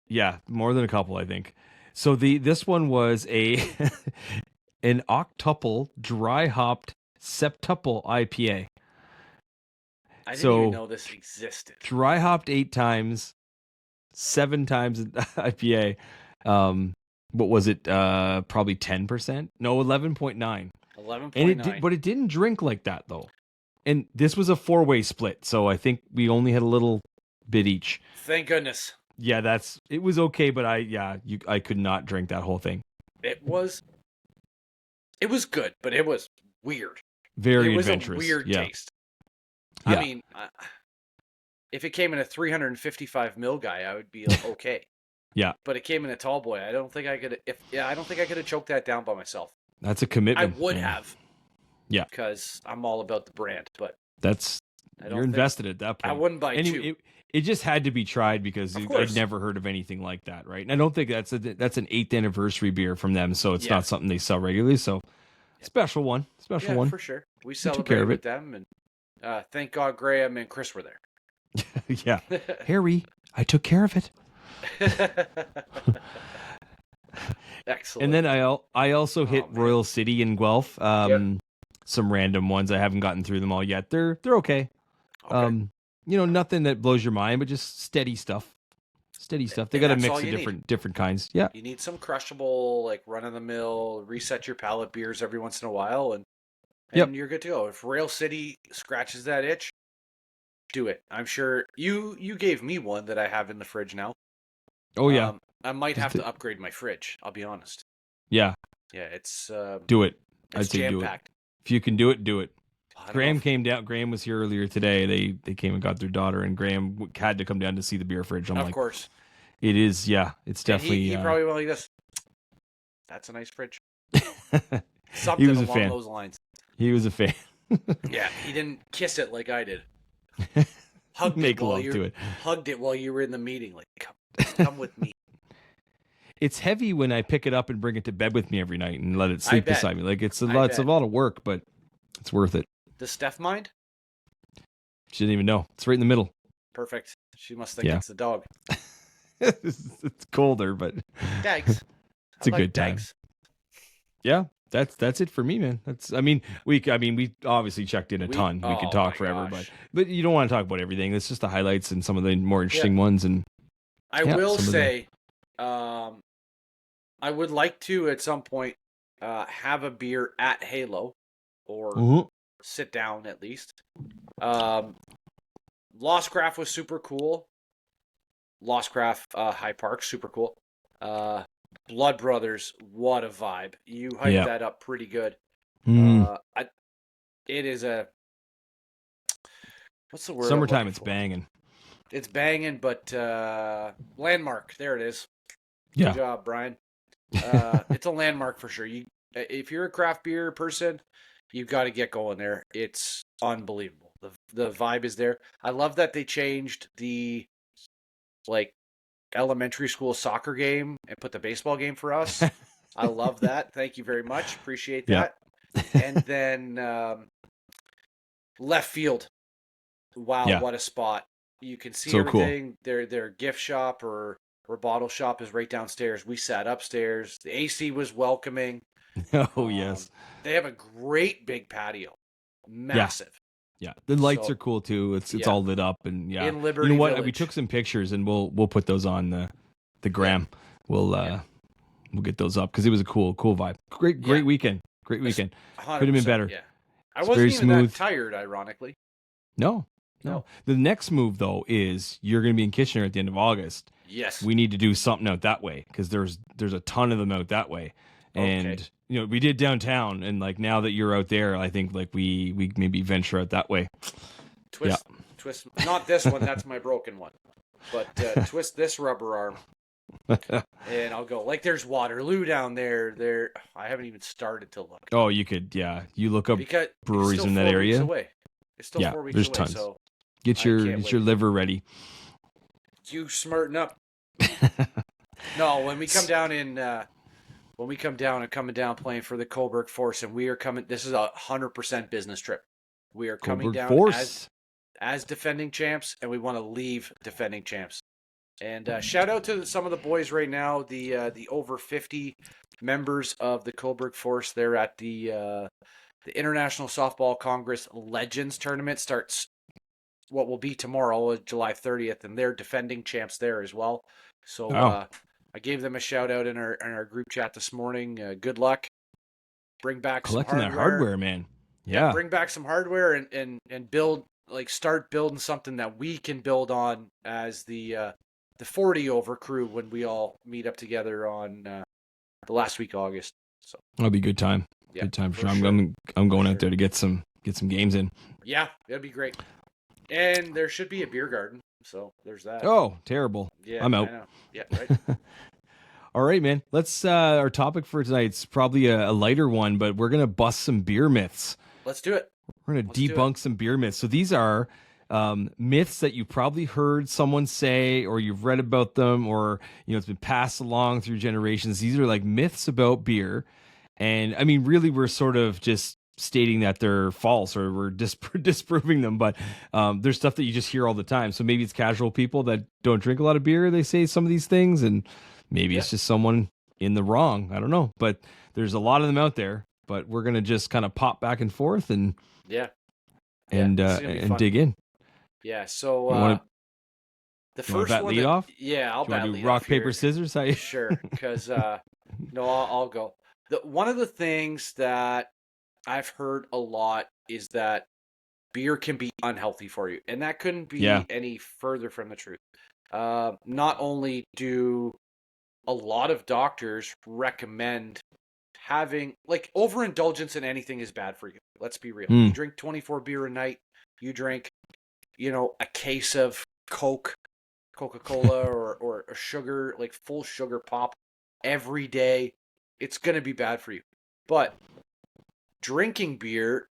Yeah, more than a couple, I think. So this one was an octuple dry hopped septuple IPA. I didn't even know this existed. Dry hopped 8 times, 7 times IPA. What was it? Probably 10%? No, 11.9. 11.9. But it didn't drink like that though. And this was a 4-way split, so I think we only had a little bit each. Thank goodness. Yeah, it was okay, but I could not drink that whole thing. It was good, but it was weird. Very adventurous. It was a weird taste. I mean, if it came in a 355 ml guy, I would be like, okay. Yeah. But it came in a tall boy. I don't think I could have choked that down by myself. That's a commitment. I would have. Yeah. Because I'm all about the brand, but you're invested at that point. I wouldn't buy two. It just had to be tried because I'd never heard of anything like that, right? And I don't think that's an 8th anniversary beer from them, so it's not something they sell regularly. So special one. Yeah, for sure. We celebrated with them, and thank God Graham and Chris were there. Yeah. Harry, I took care of it. Excellent. And then I also hit Royal City in Guelph. Some random ones. I haven't gotten through them all yet. They're okay. Nothing that blows your mind, but just steady stuff. They got a mix of different kinds. Yeah. You need some crushable, like run of the mill, reset your palate beers every once in a while, and you're good to go. If Royal City scratches that itch, do it. I'm sure you gave me one that I have in the fridge now. Oh yeah. I might have to upgrade my fridge. I'll be honest. Yeah. Yeah, it's do it. I'd say do it. If you can do it, do it. Graham came down. Graham was here earlier today. They came and got their daughter, and Graham had to come down to see the beer fridge. Of course. It is. Yeah, it's definitely. He probably went like this. That's a nice fridge. Something along those lines. He was a fan. Yeah, he didn't kiss it like I did. Hugged it while you were in the meeting. Like, come with me. It's heavy when I pick it up and bring it to bed with me every night and let it sleep beside me. Like it's a lot of work, but it's worth it. Does Steph mind? She didn't even know. It's right in the middle. Perfect. She must think it's the dog. It's colder, but Dags. It's a good time. Yeah, that's it for me, man. We obviously checked in a ton. We could talk forever, but you don't want to talk about everything. It's just the highlights and some of the more interesting ones. And I will say, I would like to at some point have a beer at Halo, or sit down at least. Lost Craft was super cool. Lost Craft High Park, super cool. Blood Brothers, what a vibe. You hyped that up pretty good. It is a... What's the word? Summertime, it's banging. It's banging, but landmark. There it is. Yeah. Good job, Brian. It's a landmark for sure. You If you're a craft beer person, you've got to get going there. It's unbelievable. The vibe is there. I love that they changed the like elementary school soccer game and put the baseball game for us. I love that. Thank you very much. Appreciate that. And then Left Field. Wow, what a spot. You can see everything. Cool. Their gift shop or bottle shop is right downstairs. We sat upstairs. The AC was welcoming. Oh, yes. They have a great big patio. Massive. Yeah. The lights are cool too. It's all lit up and in Liberty You know what? Village. We took some pictures and we'll put those on the gram. We'll get those up because it was a cool vibe. Great weekend. Great weekend. Could have been better. Yeah. I wasn't even that tired, ironically. No. The next move though is you're going to be in Kitchener at the end of August. Yes. We need to do something out that way because there's a ton of them out that way. And we did downtown, and like now that you're out there, I think like we maybe venture out that way. Twist, not this one. That's my broken one. But twist this rubber arm, and I'll go. Like there's Waterloo down there. There, I haven't even started to look. Oh, you could, you look up because breweries in that area. Away. It's still 4 weeks there's away. Tons. So get your liver ready. You smarten up. No, when we come down and coming down playing for the Coburg Force, and we are coming. This is 100% business trip. We are coming Coburg down Force. as defending champs, and we want to leave defending champs. And shout out to some of the boys right now, the over 50 members of the Coburg Force. They're at the International Softball Congress Legends Tournament. Starts what will be tomorrow, July 30th, and they're defending champs there as well. So I gave them a shout out in our group chat this morning. Good luck. Bring back collecting some that hardware, man. Yeah. Bring back some hardware and build, like, start building something that we can build on as the 40 over crew when we all meet up together on the last week of August. So that'll be a good time. Good time for sure. I'm going out there to get some games in. Yeah, that'd be great. And there should be a beer garden. So there's that. Oh, terrible. Yeah, I'm out. I know. Yeah, right. All right, man. Let's our topic for tonight's probably a lighter one, but we're gonna bust some beer myths. Let's do it. We're gonna debunk some beer myths. So these are myths that you probably heard someone say, or you've read about them, or it's been passed along through generations. These are like myths about beer, and I mean, really, we're sort of just stating that they're false, or we're disproving them, but there's stuff that you just hear all the time. So maybe it's casual people that don't drink a lot of beer, they say some of these things, and maybe it's just someone in the wrong. I don't know, but there's a lot of them out there. But we're gonna just kind of pop back and forth and dig in. Yeah. So the first one lead off. Yeah, I'll bat do lead rock off paper here. scissors. Sure, because no, I'll go. One of the things that I've heard a lot is that beer can be unhealthy for you, and that couldn't be any further from the truth. Not only do a lot of doctors recommend having, like, overindulgence in anything is bad for you. Let's be real. You drink 24 beer a night, you drink, a case of Coca-Cola or a sugar, like full sugar pop every day, it's going to be bad for you. But drinking beer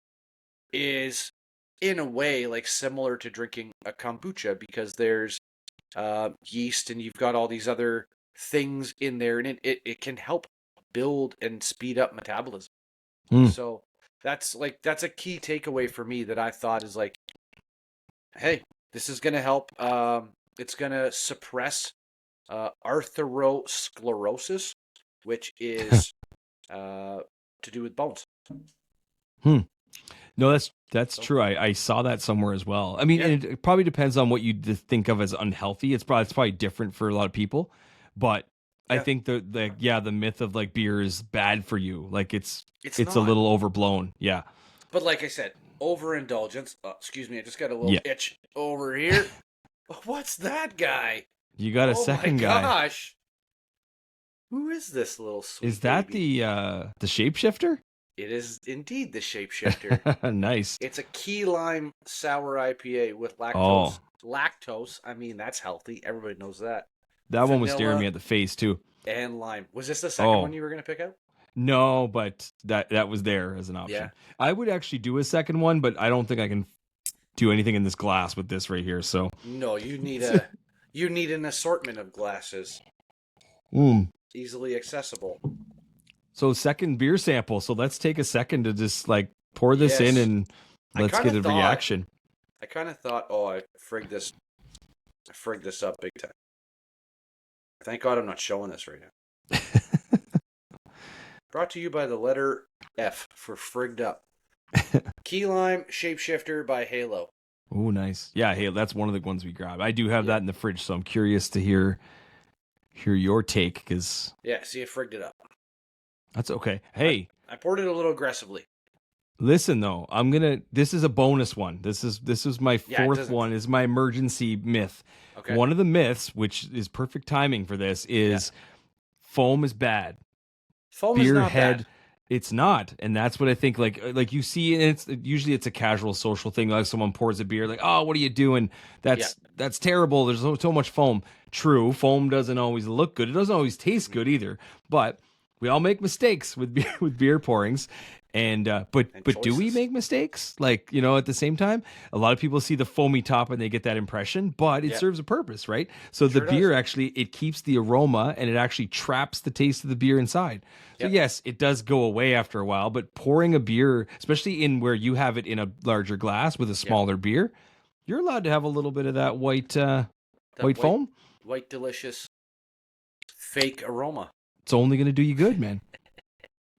is, in a way, like similar to drinking a kombucha, because there's yeast and you've got all these other things in there, and it can help build and speed up metabolism. So that's a key takeaway for me that I thought is like, hey, this is going to help. It's going to suppress atherosclerosis, which is to do with bones. No, that's true. I saw that somewhere as well. I mean, and it probably depends on what you think of as unhealthy. It's probably different for a lot of people, but I think the myth of like beer is bad for you. Like it's a little overblown. Yeah. But like I said, overindulgence. Excuse me, I just got a little itch over here. What's that guy? You got a second guy. Oh my gosh. Who is this little sweet Is that baby? the shapeshifter? It is indeed the shapeshifter. Nice. It's a key lime sour IPA with lactose. Oh. Lactose, I mean, that's healthy. Everybody knows that. That one was staring me at the face too. And lime. Was this the second one you were going to pick out? No, but that was there as an option. Yeah. I would actually do a second one, but I don't think I can do anything in this glass with this right here. So No, you need an assortment of glasses. Easily accessible. So second beer sample. So let's take a second to just like pour this in and let's get a reaction. I kind of thought, oh, I frigged this up big time. Thank God I'm not showing this right now. Brought to you by the letter F for frigged up. Key Lime Shapeshifter by Halo. Oh, nice. Yeah, Halo. That's one of the ones we grabbed. I do have that in the fridge, so I'm curious to hear your take because see, I frigged it up. That's okay. Hey, I poured it a little aggressively. Listen though, this is a bonus one. This is my fourth one. Is my emergency myth. Okay. One of the myths, which is perfect timing for this, is foam is bad. Foam is not bad. It's not, and that's what I think. Like you see, and usually it's a casual social thing. Like someone pours a beer, like, "Oh, what are you doing? That's terrible. There's so much foam." True, foam doesn't always look good. It doesn't always taste good either. But we all make mistakes with beer pourings. And but do we make mistakes? Like, at the same time, a lot of people see the foamy top and they get that impression, but it serves a purpose, right? So the beer actually, it keeps the aroma and it actually traps the taste of the beer inside. So yes, it does go away after a while, but pouring a beer, especially in where you have it in a larger glass with a smaller beer, you're allowed to have a little bit of that white foam. White, delicious, fake aroma. It's only going to do you good, man.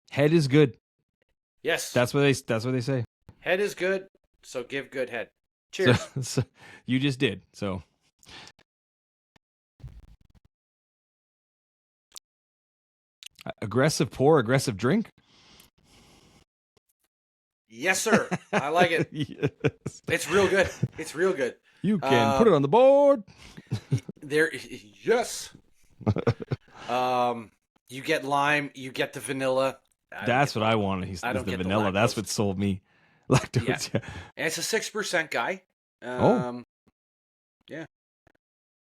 Head is good. Yes, that's what they say. Head is good, so give good head. Cheers. So you just did. So aggressive pour, aggressive drink. Yes, sir. I like it. Yes. It's real good. It's real good. You can put it on the board. Yes. You get lime. You get the vanilla. That's what I wanted. He's the vanilla. That's what sold me. Lactose. Yeah. And it's a 6% guy. Yeah.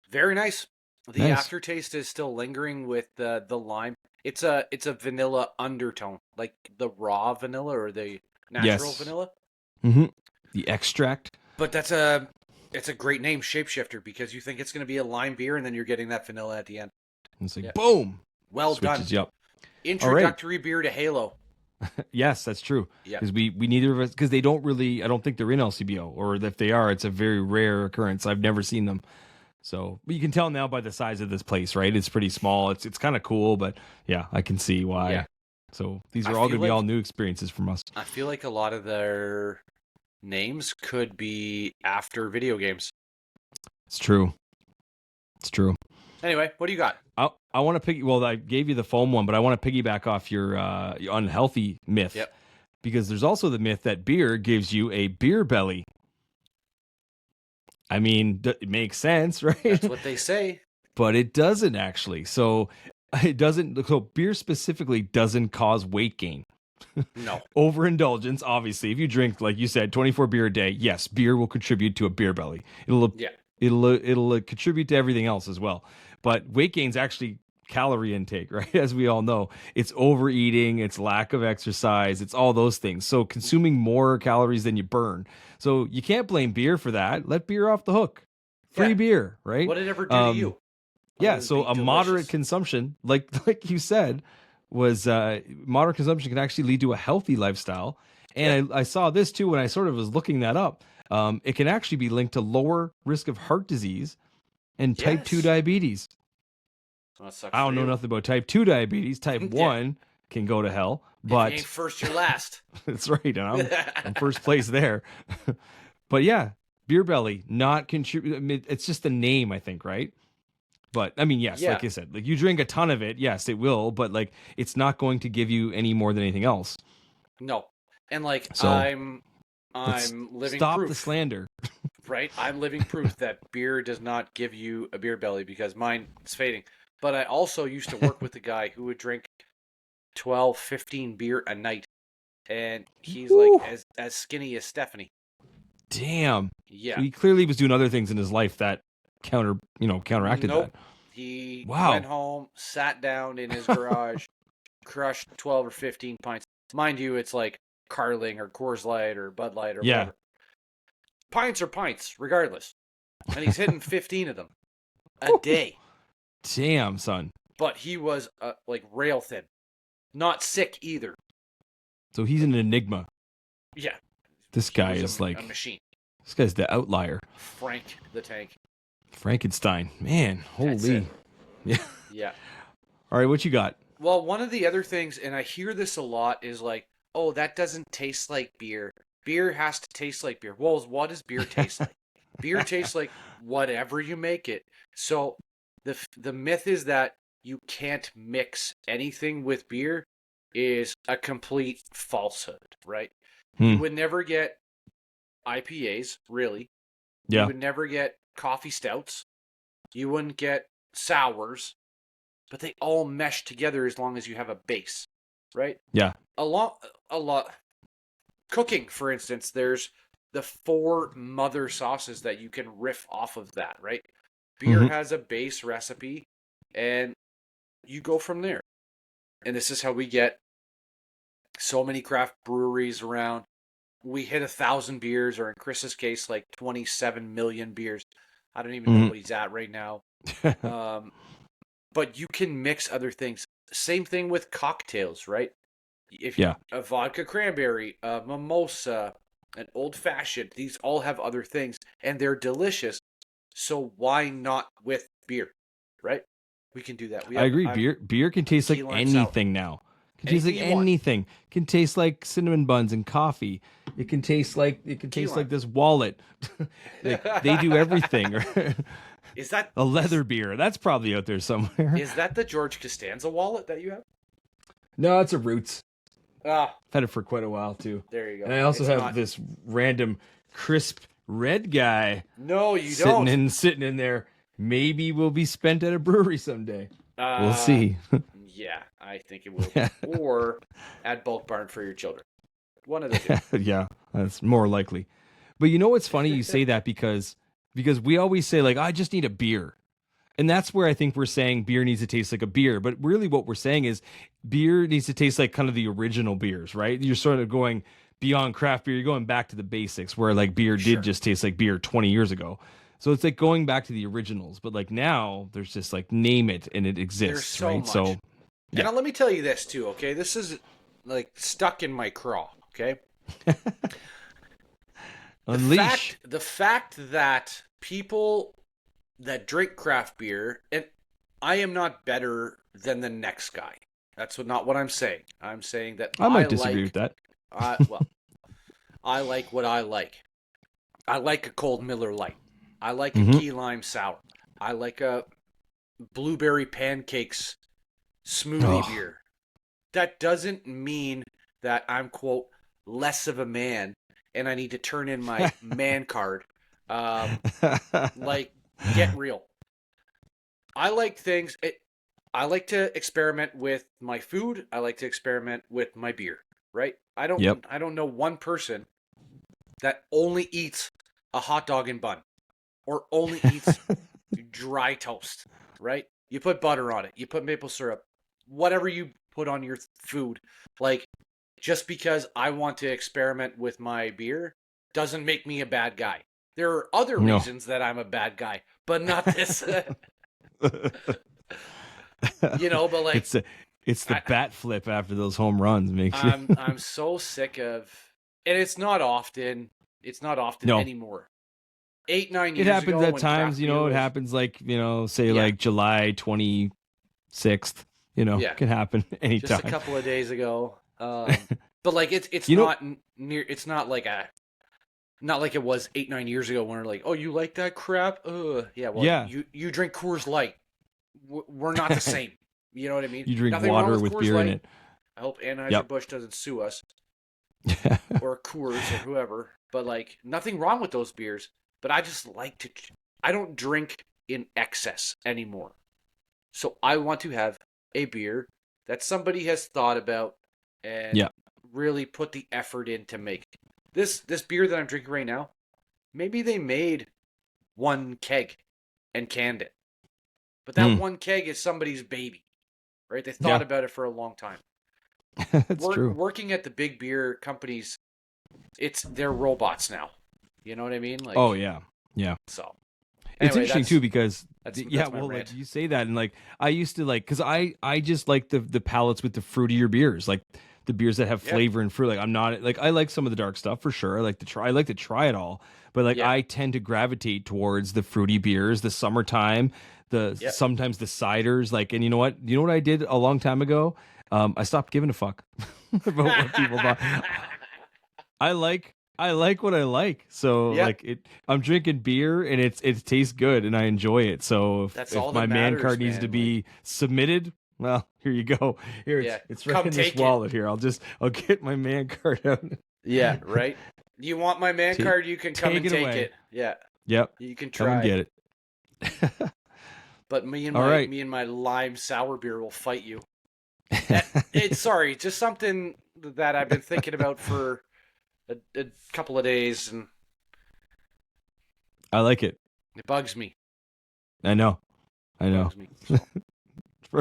Very nice. The aftertaste is still lingering with the lime. It's a vanilla undertone, like the raw vanilla or the natural vanilla. Mm-hmm. The extract. But it's a great name, Shapeshifter, because you think it's going to be a lime beer, and then you're getting that vanilla at the end. It's like boom. Well done. You up. Introductory beer to Halo. Yes, that's true. Because we neither of us, because they don't really, I don't think they're in LCBO, or if they are, it's a very rare occurrence. I've never seen them. So, but you can tell now by the size of this place, right? It's pretty small. It's kind of cool, but yeah, I can see why. Yeah. So these are all going to be all new experiences from us. I feel like a lot of their names could be after video games. It's true. Anyway, what do you got? I want to I gave you the foam one, but I want to piggyback off your unhealthy myth. Yep. Because there's also the myth that beer gives you a beer belly. I mean, it makes sense, right? That's what they say. But it doesn't actually. So beer specifically doesn't cause weight gain. No. Overindulgence, obviously. If you drink, like you said, 24 beer a day, yes, beer will contribute to a beer belly. It'll contribute to everything else as well. But weight gain's actually calorie intake, right? As we all know, it's overeating, it's lack of exercise, it's all those things. So consuming more calories than you burn. So you can't blame beer for that. Let beer off the hook. Free beer, right? What did it ever do to you? So a moderate consumption, like you said, was moderate consumption can actually lead to a healthy lifestyle. And I saw this too when I sort of was looking that up. It can actually be linked to lower risk of heart disease and type 2 diabetes. I don't know nothing about type 2 diabetes. Type 1 can go to hell. But if you ain't first, you're last. That's right. And I'm first place there. But yeah, beer belly, not contribute. I mean, it's just the name, I think, right? But I mean, yes, like I said, like you drink a ton of it. Yes, it will. But like, it's not going to give you any more than anything else. No. And like, so, I'm living stop proof. The slander. Right? I'm living proof that beer does not give you a beer belly because mine is fading. But I also used to work with a guy who would drink 12, 15 beer a night. And he's like as skinny as Stephanie. Damn. Yeah. So he clearly was doing other things in his life that counteracted that. He went home, sat down in his garage, crush 12 or 15 pints. Mind you, it's like Carling or Coors Light or Bud Light or whatever. Pints are pints, regardless. And he's hitting 15 of them a day. Damn, son. But he was like rail thin. Not sick either. So he's an enigma. Yeah. This guy is like a machine. This guy's the outlier. Frank the Tank. Frankenstein. Man, holy. Yeah. Yeah. All right, what you got? Well, one of the other things, and I hear this a lot, is like, oh, that doesn't taste like beer. Beer has to taste like beer. Well, what does beer taste like? Beer tastes like whatever you make it. So the myth is that you can't mix anything with beer is a complete falsehood, right? You would never get IPAs, really. Yeah. You would never get coffee stouts. You wouldn't get sours. But they all mesh together as long as you have a base, right? Yeah. A lot. Cooking, for instance, there's the 4 mother sauces that you can riff off of that, right? Beer has a base recipe, and you go from there. And this is how we get so many craft breweries around. We hit 1,000 beers, or in Chris's case, like 27 million beers. I don't even know what he's at right now. But you can mix other things. Same thing with cocktails, right? If a vodka cranberry, a mimosa, an old fashioned, these all have other things, and they're delicious. So why not with beer, right? We can do that. I agree. Beer can taste like anything now. It can taste like anything. It can taste like cinnamon buns and coffee. It can taste like this wallet. They do everything. Is that a leather beer? That's probably out there somewhere. Is that the George Costanza wallet that you have? No, it's a Roots. I've had it for quite a while too. There you go. And I also have this random crisp red guy. No, you don't. Sitting in there. Maybe will be spent at a brewery someday. We'll see. Yeah, I think it will. Or at Bulk Barn for your children. One of the two. Yeah, that's more likely. But you know what's funny? You say that because we always say, like, I just need a beer. And that's where I think we're saying beer needs to taste like a beer. But really what we're saying is beer needs to taste like kind of the original beers, right? You're sort of going beyond craft beer. You're going back to the basics where like beer did just taste like beer 20 years ago. So it's like going back to the originals. But like now there's just like name it and it exists, so right? Much. So yeah. And let me tell you this too, okay? This is like stuck in my craw, okay? Unleash. The fact that people that drink craft beer, and I am not better than the next guy. That's not what I'm saying. I'm saying that I might disagree with that. Well, I like what I like. I like a cold Miller Lite. I like a key lime sour. I like a blueberry pancakes smoothie beer. That doesn't mean that I'm, quote, less of a man and I need to turn in my man card. Like, get real. I like things. I like to experiment with my food. I like to experiment with my beer. Right? I don't know one person that only eats a hot dog and bun, or only eats dry toast. Right? You put butter on it. You put maple syrup. Whatever you put on your food, like, just because I want to experiment with my beer doesn't make me a bad guy. There are other reasons that I'm a bad guy, but not this. You know, but like it's the bat flip after those home runs makes I'm so sick of, and it's not often anymore. 8-9 years it happens ago at times, it happens like, say like July 26th, it can happen anytime. Just a couple of days ago. But like it's not near, it's not like it was 8-9 years ago when we're like, oh, you like that crap? You drink Coors Light. We're not the same. You know what I mean? You drink water with beer in it. I hope Anheuser-Busch doesn't sue us. Or Coors or whoever. But like, nothing wrong with those beers. But I just I don't drink in excess anymore. So I want to have a beer that somebody has thought about and really put the effort in to make. This beer that I'm drinking right now, maybe they made one keg and canned it. But that one keg is somebody's baby, right? They thought about it for a long time. That's true. Working at the big beer companies, they're robots now. You know what I mean? Like, oh yeah, yeah. So it's anyway, interesting too because that's well, rant. like you say that, and like I used to like, because I just like the palates with the fruitier beers, like the beers that have flavor and fruit. Like I'm not like, I like some of the dark stuff for sure. I like to try it all, but like I tend to gravitate towards the fruity beers, the summertime, sometimes the ciders. Like, and you know what I did a long time ago? I stopped giving a fuck about what people thought. I like what I like. So like I'm drinking beer and it tastes good and I enjoy it. So if my man card needs to be submitted, well, here you go. Here it's right in this wallet here. I'll get my man card out. Yeah, right. You want my man card? You can come and take it. Yeah. Yep. You can try. Come and get it. But me and my lime sour beer will fight you. Sorry, just something that I've been thinking about for a couple of days, and I like it. It bugs me. I know. It bugs me, so.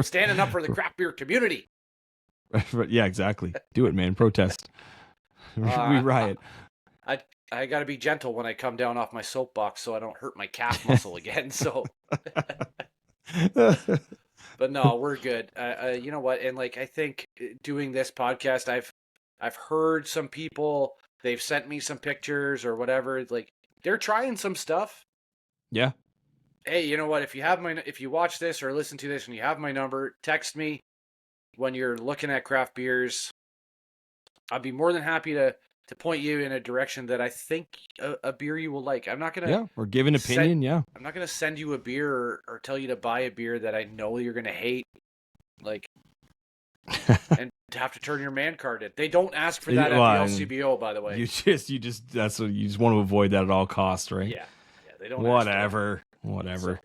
Standing up for the craft beer community. Yeah, exactly. Do it, man. Protest. We riot. I got to be gentle when I come down off my soapbox so I don't hurt my calf muscle again. So, but no, we're good. You know what? And like, I think doing this podcast, I've heard some people, they've sent me some pictures or whatever. Like, they're trying some stuff. Yeah. Hey, you know what? If you watch this or listen to this and you have my number, text me when you're looking at craft beers. I'd be more than happy to point you in a direction that I think a beer you will like. I'm not gonna or give an opinion. I'm not gonna send you a beer or tell you to buy a beer that I know you're gonna hate. Like, and to have to turn your man card in. They don't ask for that at the LCBO, by the way. You just want to avoid that at all costs, right? Yeah, they don't. Whatever. So,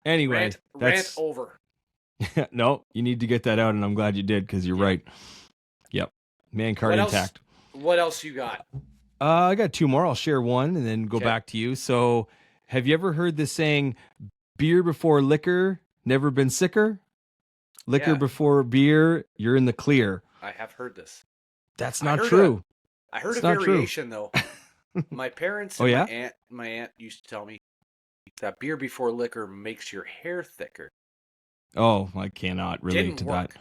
anyway, rant over. No, you need to get that out, and I'm glad you did because you're right. Yep, man card intact. What else you got? I got two more. I'll share one and then go back to you. So, have you ever heard this saying, beer before liquor, never been sicker? Liquor before beer, you're in the clear. I have heard this. That's not true. I heard a variation, though. My parents and my aunt used to tell me that beer before liquor makes your hair thicker. Oh, I cannot relate to that.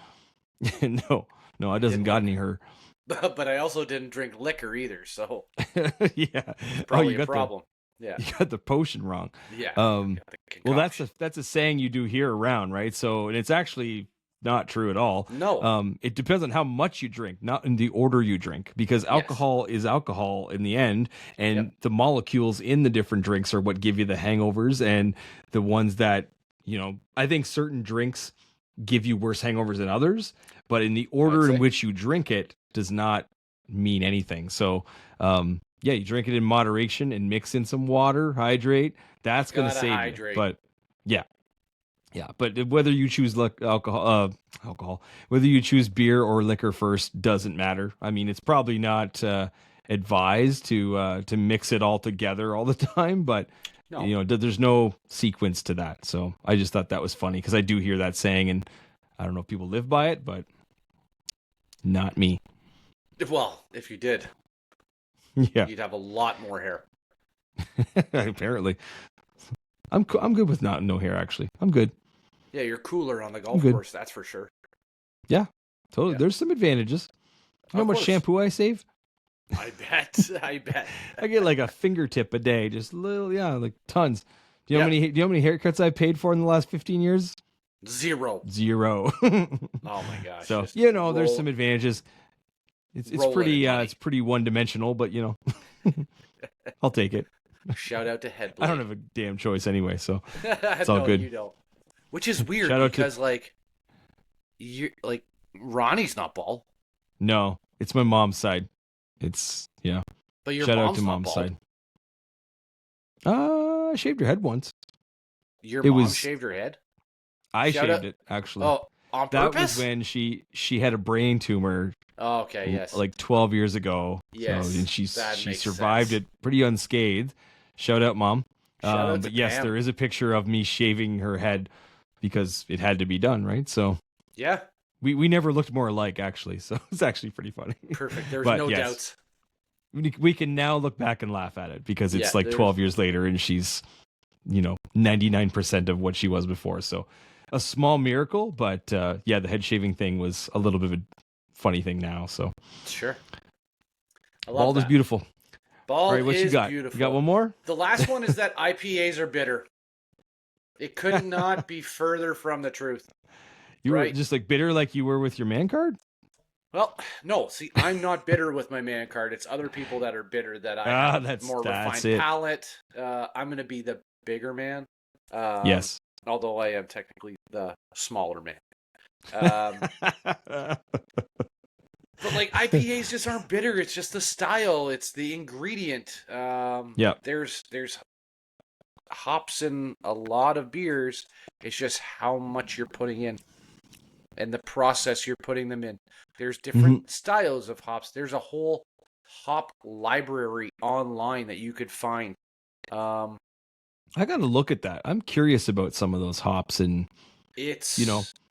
No, it doesn't got any hair. But I also didn't drink liquor either, so yeah, probably a problem. You got the potion wrong. Yeah. Well, that's a saying you do hear around, right? So, and it's actually not true at all. No. It depends on how much you drink, not in the order you drink, because alcohol is alcohol in the end, and the molecules in the different drinks are what give you the hangovers, and the ones that, I think certain drinks give you worse hangovers than others, but in the order in which you drink it does not mean anything. So, you drink it in moderation and mix in some water, hydrate. That's going to save you. But but whether you choose alcohol, whether you choose beer or liquor first doesn't matter. I mean, it's probably not advised to mix it all together all the time, but there's no sequence to that. So I just thought that was funny because I do hear that saying, and I don't know if people live by it, but not me. Well, if you did, you'd have a lot more hair. Apparently, I'm good with no hair. Actually, I'm good. Yeah, you're cooler on the golf course. That's for sure. Yeah, totally. Yeah. There's some advantages. You know how much shampoo I save? I bet. I get like a fingertip a day, just little, like tons. Do you know how many haircuts I paid for in the last 15 years? Zero. Oh my gosh. So there's some advantages. It's pretty one dimensional, but I'll take it. Shout out to Headblade. I don't have a damn choice anyway, so it's all good. You don't. Which is weird because Ronnie's not bald. No, it's my mom's side. It's But your shout mom's out to mom's not side. I shaved her head once. Your mom shaved her head? I shaved it actually. Oh, on purpose? That was when she had a brain tumor. Oh, okay, yes. Like 12 years ago. Yes. So, and she survived it pretty unscathed. Shout out, Mom. But yes, Pam. There is a picture of me shaving her head because it had to be done, right? So yeah, We never looked more alike, actually, so it's actually pretty funny. Perfect. There's no doubts. We can now look back and laugh at it because it's like 12 years later and she's, 99% of what she was before. So a small miracle, but the head shaving thing was a little bit of a funny thing now. So sure. Bald is beautiful. Bald right, what is you got? beautiful. You got one more? The last one is that IPAs are bitter. It could not be further from the truth. You were just like bitter like you were with your man card? Well, no. See, I'm not bitter with my man card. It's other people that are bitter that I have more refined palate. I'm going to be the bigger man. Yes. Although I am technically the smaller man. But like IPAs just aren't bitter. It's just the style. It's the ingredient. There's hops in a lot of beers. It's just how much you're putting in and the process you're putting them in. There's different styles of hops. There's a whole hop library online that you could find. I got to look at that. I'm curious about some of those hops, and it's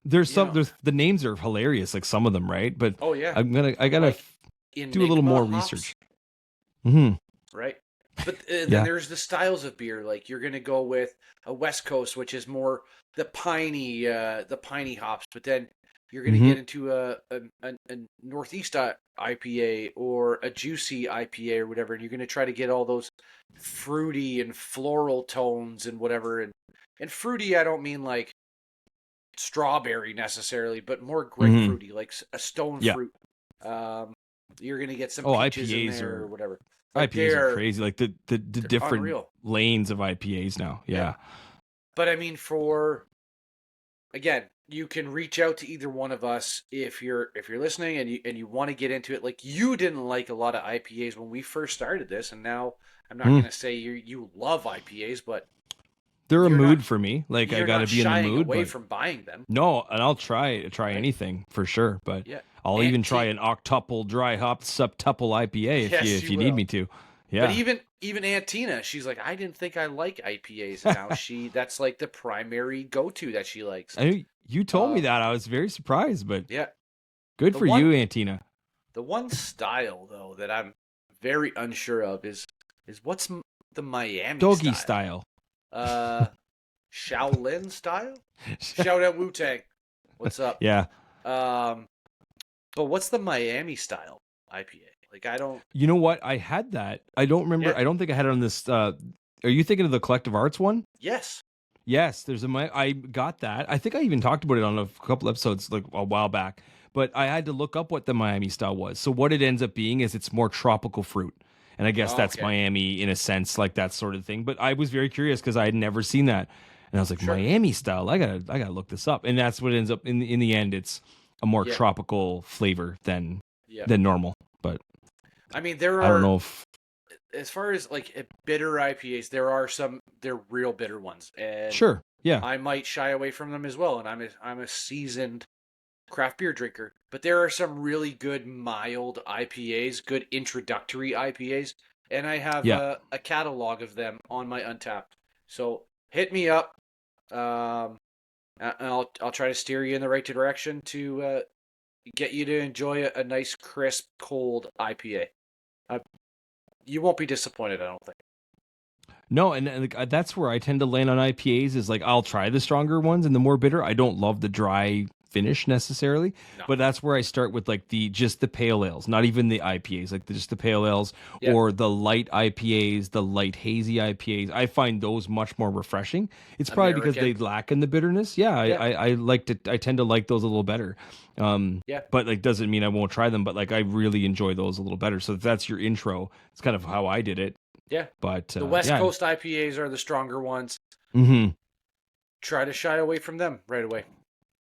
there's the names are hilarious, like some of them, right? But I gotta do a little more research. Right. But then there's the styles of beer. Like you're gonna go with a West Coast, which is more the piney hops, but then you're gonna get into a Northeast IPA or a juicy IPA or whatever, and you're gonna try to get all those fruity and floral tones and whatever. And fruity, I don't mean like strawberry necessarily, but more grapefruity, like a stone fruit. You're gonna get some peaches IPAs in there or whatever. IPAs are crazy, like the different unreal lanes of IPAs now. Yeah. But I mean, again, you can reach out to either one of us if you're listening and you want to get into it. Like you didn't like a lot of IPAs when we first started this, and now I'm not going to say you love IPAs, but they're a mood for me. Like I got to be in the mood. Away from buying them. No, and I'll try anything for sure. But I'll even try an octuple dry hop septuple IPA if you need me to. Yeah. But even Aunt Tina, she's like, I didn't think I like IPAs. And now that's like the primary go-to that she likes. You told me that. I was very surprised, but good for you, Aunt Tina. The one style though that I'm very unsure of is what's the Miami doggy style. Shaolin style? Shout out Wu-Tang. What's up? Yeah. But what's the Miami style IPA? Like I don't. You know what? I had that. I don't remember. I don't think I had it on this. Are you thinking of the Collective Arts one? Yes. Yes. I got that. I think I even talked about it on a couple episodes like a while back. But I had to look up what the Miami style was. So what it ends up being is it's more tropical fruit. And I guess that's Miami in a sense, like that sort of thing. But I was very curious because I had never seen that. And I was like, Miami style, I gotta look this up. And that's what ends up in the end, it's a more tropical flavor than normal. But I mean, I don't know if, as far as like bitter IPAs, they're real bitter ones. And sure. Yeah. I might shy away from them as well. And I'm a seasoned craft beer drinker, but there are some really good mild IPAs, good introductory IPAs, and I have a catalog of them on my Untapped. So hit me up, and I'll try to steer you in the right direction to get you to enjoy a nice, crisp, cold IPA. You won't be disappointed, I don't think. No, and that's where I tend to land on IPAs is like I'll try the stronger ones and the more bitter. I don't love the dry finish necessarily, but that's where I start with like just the pale ales, not even the IPAs, like just the pale ales or the light IPAs, the light hazy IPAs. I find those much more refreshing. It's probably because they lack in the bitterness. I tend to like those a little better. But like doesn't mean I won't try them, but like I really enjoy those a little better. So if that's your intro, it's kind of how I did it. Yeah. But the West Coast IPAs are the stronger ones. Mm-hmm. Try to shy away from them right away.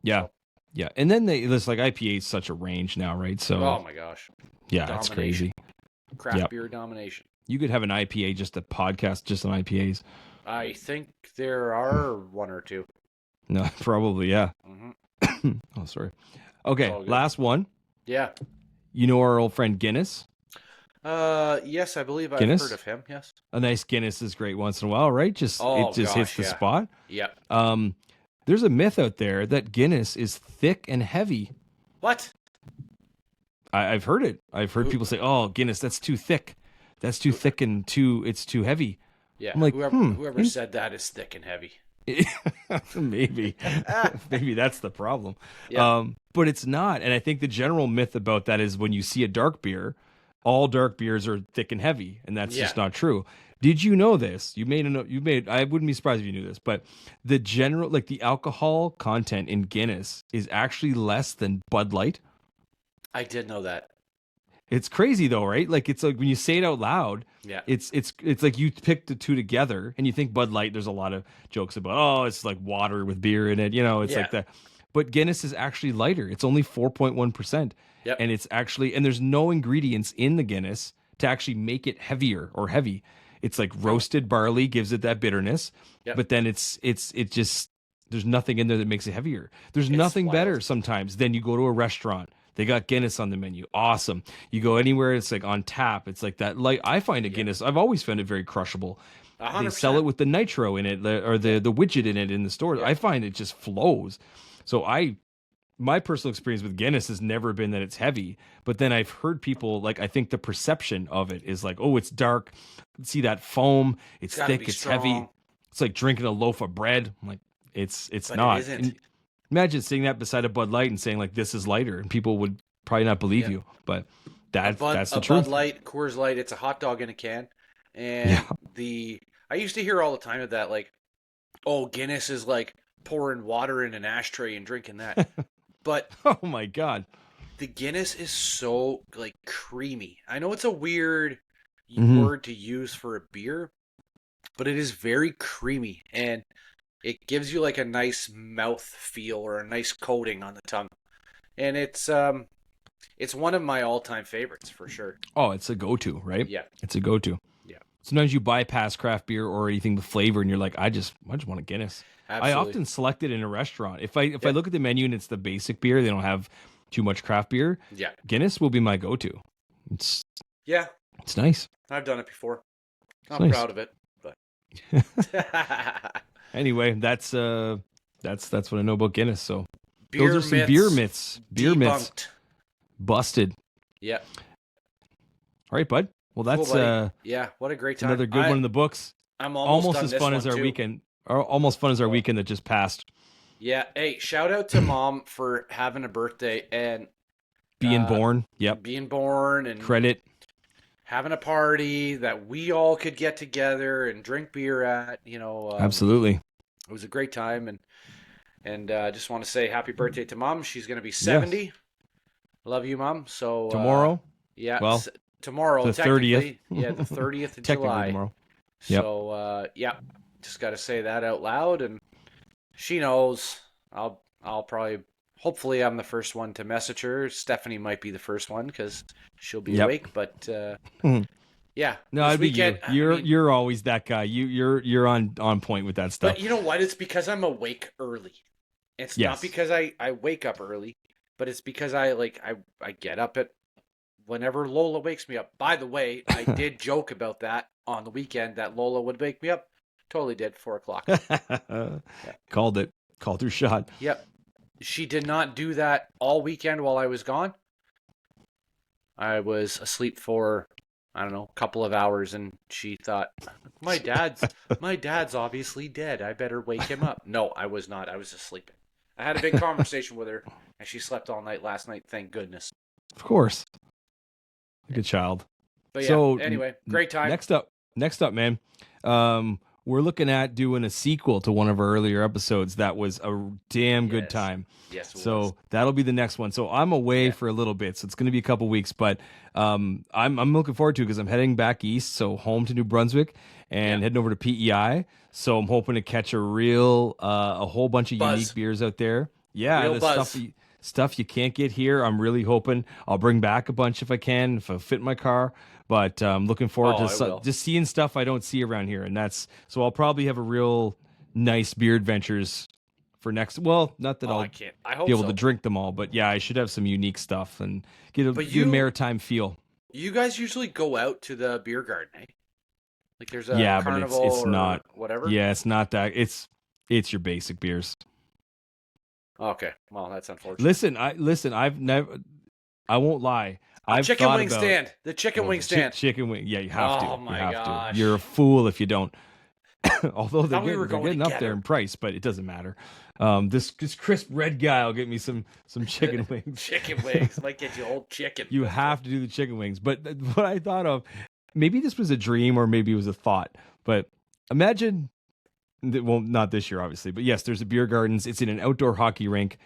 Yeah. So. Yeah. And then there's like IPA is such a range now, right? So oh my gosh. Yeah, that's crazy. Craft beer domination. You could have an IPA, just a podcast just on IPAs. I think there are one or two. No, probably, yeah. Mm-hmm. Oh, sorry. Okay, last one. Yeah. You know our old friend Guinness? Yes, I believe I've heard of him. Yes. A nice Guinness is great once in a while, right? It just hits the spot. Yeah. There's a myth out there that Guinness is thick and heavy. What? I've heard it. I've heard people say, "Oh, Guinness, that's too thick. That's too thick and it's too heavy." Yeah, I'm like, whoever said that is thick and heavy. maybe maybe that's the problem. Yeah. But it's not. And I think the general myth about that is when you see a dark beer, all dark beers are thick and heavy, and that's just not true. Did you know this? I wouldn't be surprised if you knew this, but the general, like, the alcohol content in Guinness is actually less than Bud Light. I did know that. It's crazy though, right? Like, it's like when you say it out loud, it's like you pick the two together and you think Bud Light, there's a lot of jokes about, oh, it's like water with beer in it, it's like that. But Guinness is actually lighter. It's only 4.1%. Yep. And it's actually, and there's no ingredients in the Guinness to actually make it heavier or heavy. It's like roasted barley gives it that bitterness, but then it just, there's nothing in there that makes it heavier. There's nothing better sometimes than you go to a restaurant. They got Guinness on the menu. Awesome. You go anywhere, it's like on tap. It's like that. Like, I find a Guinness, I've always found it very crushable. 100%. They sell it with the nitro in it, or the widget in it in the store. I find it just flows. So my personal experience with Guinness has never been that it's heavy, but then I've heard people, like, I think the perception of it is like, oh, it's dark. See that foam? It's thick, it's heavy. It's like drinking a loaf of bread. I'm like, it's not. It isn't. Imagine saying that beside a Bud Light and saying, like, this is lighter, and people would probably not believe you. But that's the truth. Bud Light, Coors Light, it's a hot dog in a can. And I used to hear all the time of that, like, oh, Guinness is like pouring water in an ashtray and drinking that. But oh my God, the Guinness is so, like, creamy. I know it's a weird word to use for a beer, but it is very creamy, and it gives you like a nice mouth feel or a nice coating on the tongue. And it's one of my all-time favorites for sure. Oh, it's a go-to, right? Yeah. It's a go-to. Yeah. Sometimes you bypass craft beer or anything with flavor and you're like, I just want a Guinness. Absolutely. I often select it in a restaurant. If I look at the menu and it's the basic beer, they don't have too much craft beer. Yeah. Guinness will be my go-to. It's nice. I've done it before. I'm proud of it, but anyway, that's what I know about Guinness. So those are some beer myths. Beer myths busted. Yeah. All right, bud. Well, that's what a great time. Another good one in the books. I'm almost as fun as our weekend. Almost fun as our weekend that just passed. Yeah. Hey, shout out to Mom for having a birthday and being born. Yep. Being born and credit. Having a party that we all could get together and drink beer at, Absolutely. It was a great time, and I just want to say happy birthday to Mom. She's going to be 70. Yes. Love you, Mom. So tomorrow? Well, tomorrow, the 30th. Yeah, the 30th of July. Tomorrow. Yep. So just got to say that out loud, and she knows. I'll probably. Hopefully, I'm the first one to message her. Stephanie might be the first one because she'll be awake. But yeah, no, I'd be you. You're always that guy. You're on point with that stuff. But you know what? It's because I'm awake early. It's not because I wake up early, but it's because I get up at whenever Lola wakes me up. By the way, I did joke about that on the weekend that Lola would wake me up. Totally did. 4:00. Called her shot. Yep. She did not do that all weekend while I was gone. I was asleep for, I don't know, a couple of hours, and she thought, my dad's obviously dead. I better wake him up. No, I was not. I was just sleeping. I had a big conversation with her, and she slept all night last night. Thank goodness. Of course. Like a child. But yeah, so, anyway, great time. Next up, man. We're looking at doing a sequel to one of our earlier episodes that was a damn good time. Yes. So that'll be the next one. So I'm away for a little bit, so it's going to be a couple weeks, but I'm looking forward to it because I'm heading back east, so home to New Brunswick and heading over to PEI. So I'm hoping to catch a whole bunch of unique beers out there. Yeah, real buzz. Stuff you can't get here. I'm really hoping I'll bring back a bunch if I can, if I fit in my car. But I'm looking forward to just seeing stuff I don't see around here. And so I'll probably have a real nice beer adventures for next. Well, not that I'll be able to drink them all, but yeah, I should have some unique stuff and get a maritime feel. You guys usually go out to the beer garden, eh? Like there's a carnival but it's not whatever. Yeah, it's not that. It's your basic beers. Okay, well, that's unfortunate. Listen. I won't lie. I've chicken thought wing about stand. The chicken wing stand. Chicken wing. Yeah, you have to. Oh my you have gosh. to. You're a fool if you don't. Although they're we were getting, going up there in price, but it doesn't matter. This crisp red guy will get me some chicken wings. Chicken wings might get you old chicken. You have to do the chicken wings. But what I thought of, maybe this was a dream or maybe it was a thought. But imagine, well, not this year obviously, but yes, there's a beer gardens. It's in an outdoor hockey rink.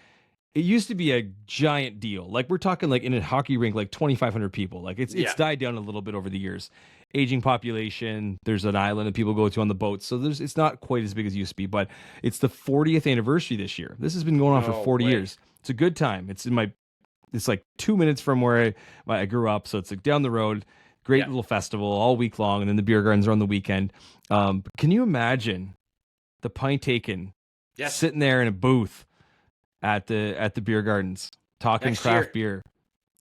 It used to be a giant deal. Like we're talking like in a hockey rink, like 2,500 people. Like it's died down a little bit over the years. Aging population. There's an island that people go to on the boats. So it's not quite as big as it used to be, but it's the 40th anniversary this year. This has been going on for 40 years. It's a good time. It's like 2 minutes from where I grew up. So it's like down the road, great little festival all week long. And then the beer gardens are on the weekend. Can you imagine the Pint Taken sitting there in a booth at the beer gardens talking Next craft beer,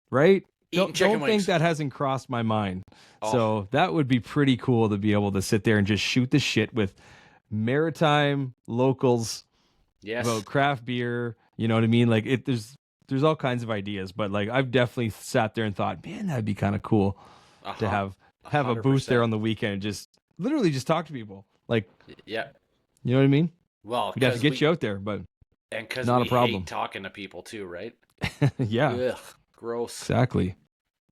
right? Don't wings. think that hasn't crossed my mind. So that would be pretty cool to be able to sit there and just shoot the shit with maritime locals about craft beer. You know what I mean? Like there's all kinds of ideas, but like I've definitely sat there and thought, man, that'd be kind of cool to have a booth there on the weekend and just literally just talk to people. Like, you know what I mean? Well, we'd have to get you out there, but and because not a problem. Hate talking to people too, right? Yeah. Ugh, gross. Exactly.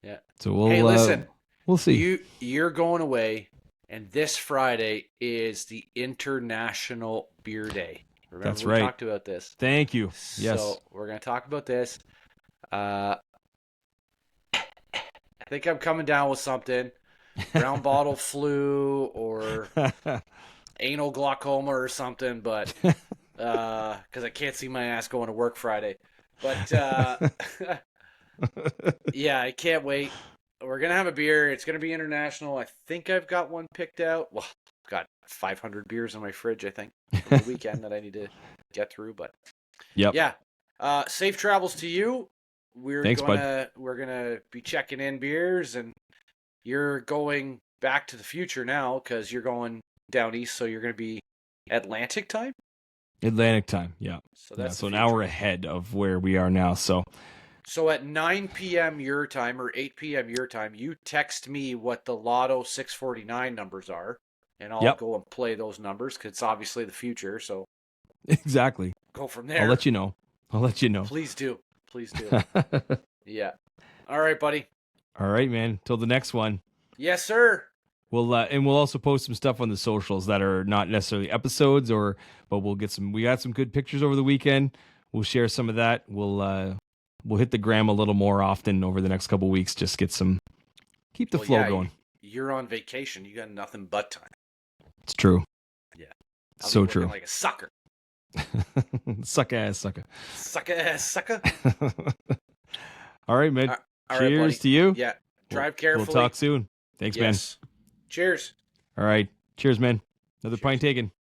Yeah. So we'll listen. We'll see. You're going away, and this Friday is the International Beer Day. Remember That's we right. talked about this. Thank you. Yes. So we're gonna talk about this. I think I'm coming down with something. Brown bottle flu or anal glaucoma or something, but because I can't see my ass going to work Friday. But yeah, I can't wait. We're gonna have a beer. It's gonna be international. I think I've got one picked out. Well, I've got 500 beers in my fridge, I think, for the weekend that I need to get through. But yeah. Safe travels to you. Thanks, bud. We're gonna be checking in beers, and you're going back to the future now because you're going down east, so you're gonna be Atlantic time. Atlantic time, yeah. So that's an hour ahead of where we are now. So at 9 p.m. your time or 8 p.m. your time, you text me what the Lotto 649 numbers are, and I'll go and play those numbers because it's obviously the future. So exactly. Go from there. I'll let you know. Please do. Yeah. All right, buddy. All right, man. Till the next one. Yes, sir. We'll also post some stuff on the socials that are not necessarily episodes, but we got some good pictures over the weekend. We'll share some of that. We'll hit the gram a little more often over the next couple of weeks. Just keep the flow going. You're on vacation. You got nothing but time. It's true. Yeah. So true. Like a sucker. Sucker ass sucker. Sucker ass sucker. All right, man. All Cheers right, to you. Yeah. Drive carefully. We'll talk soon. Thanks, man. Cheers. All right. Cheers, man. Another pint taken.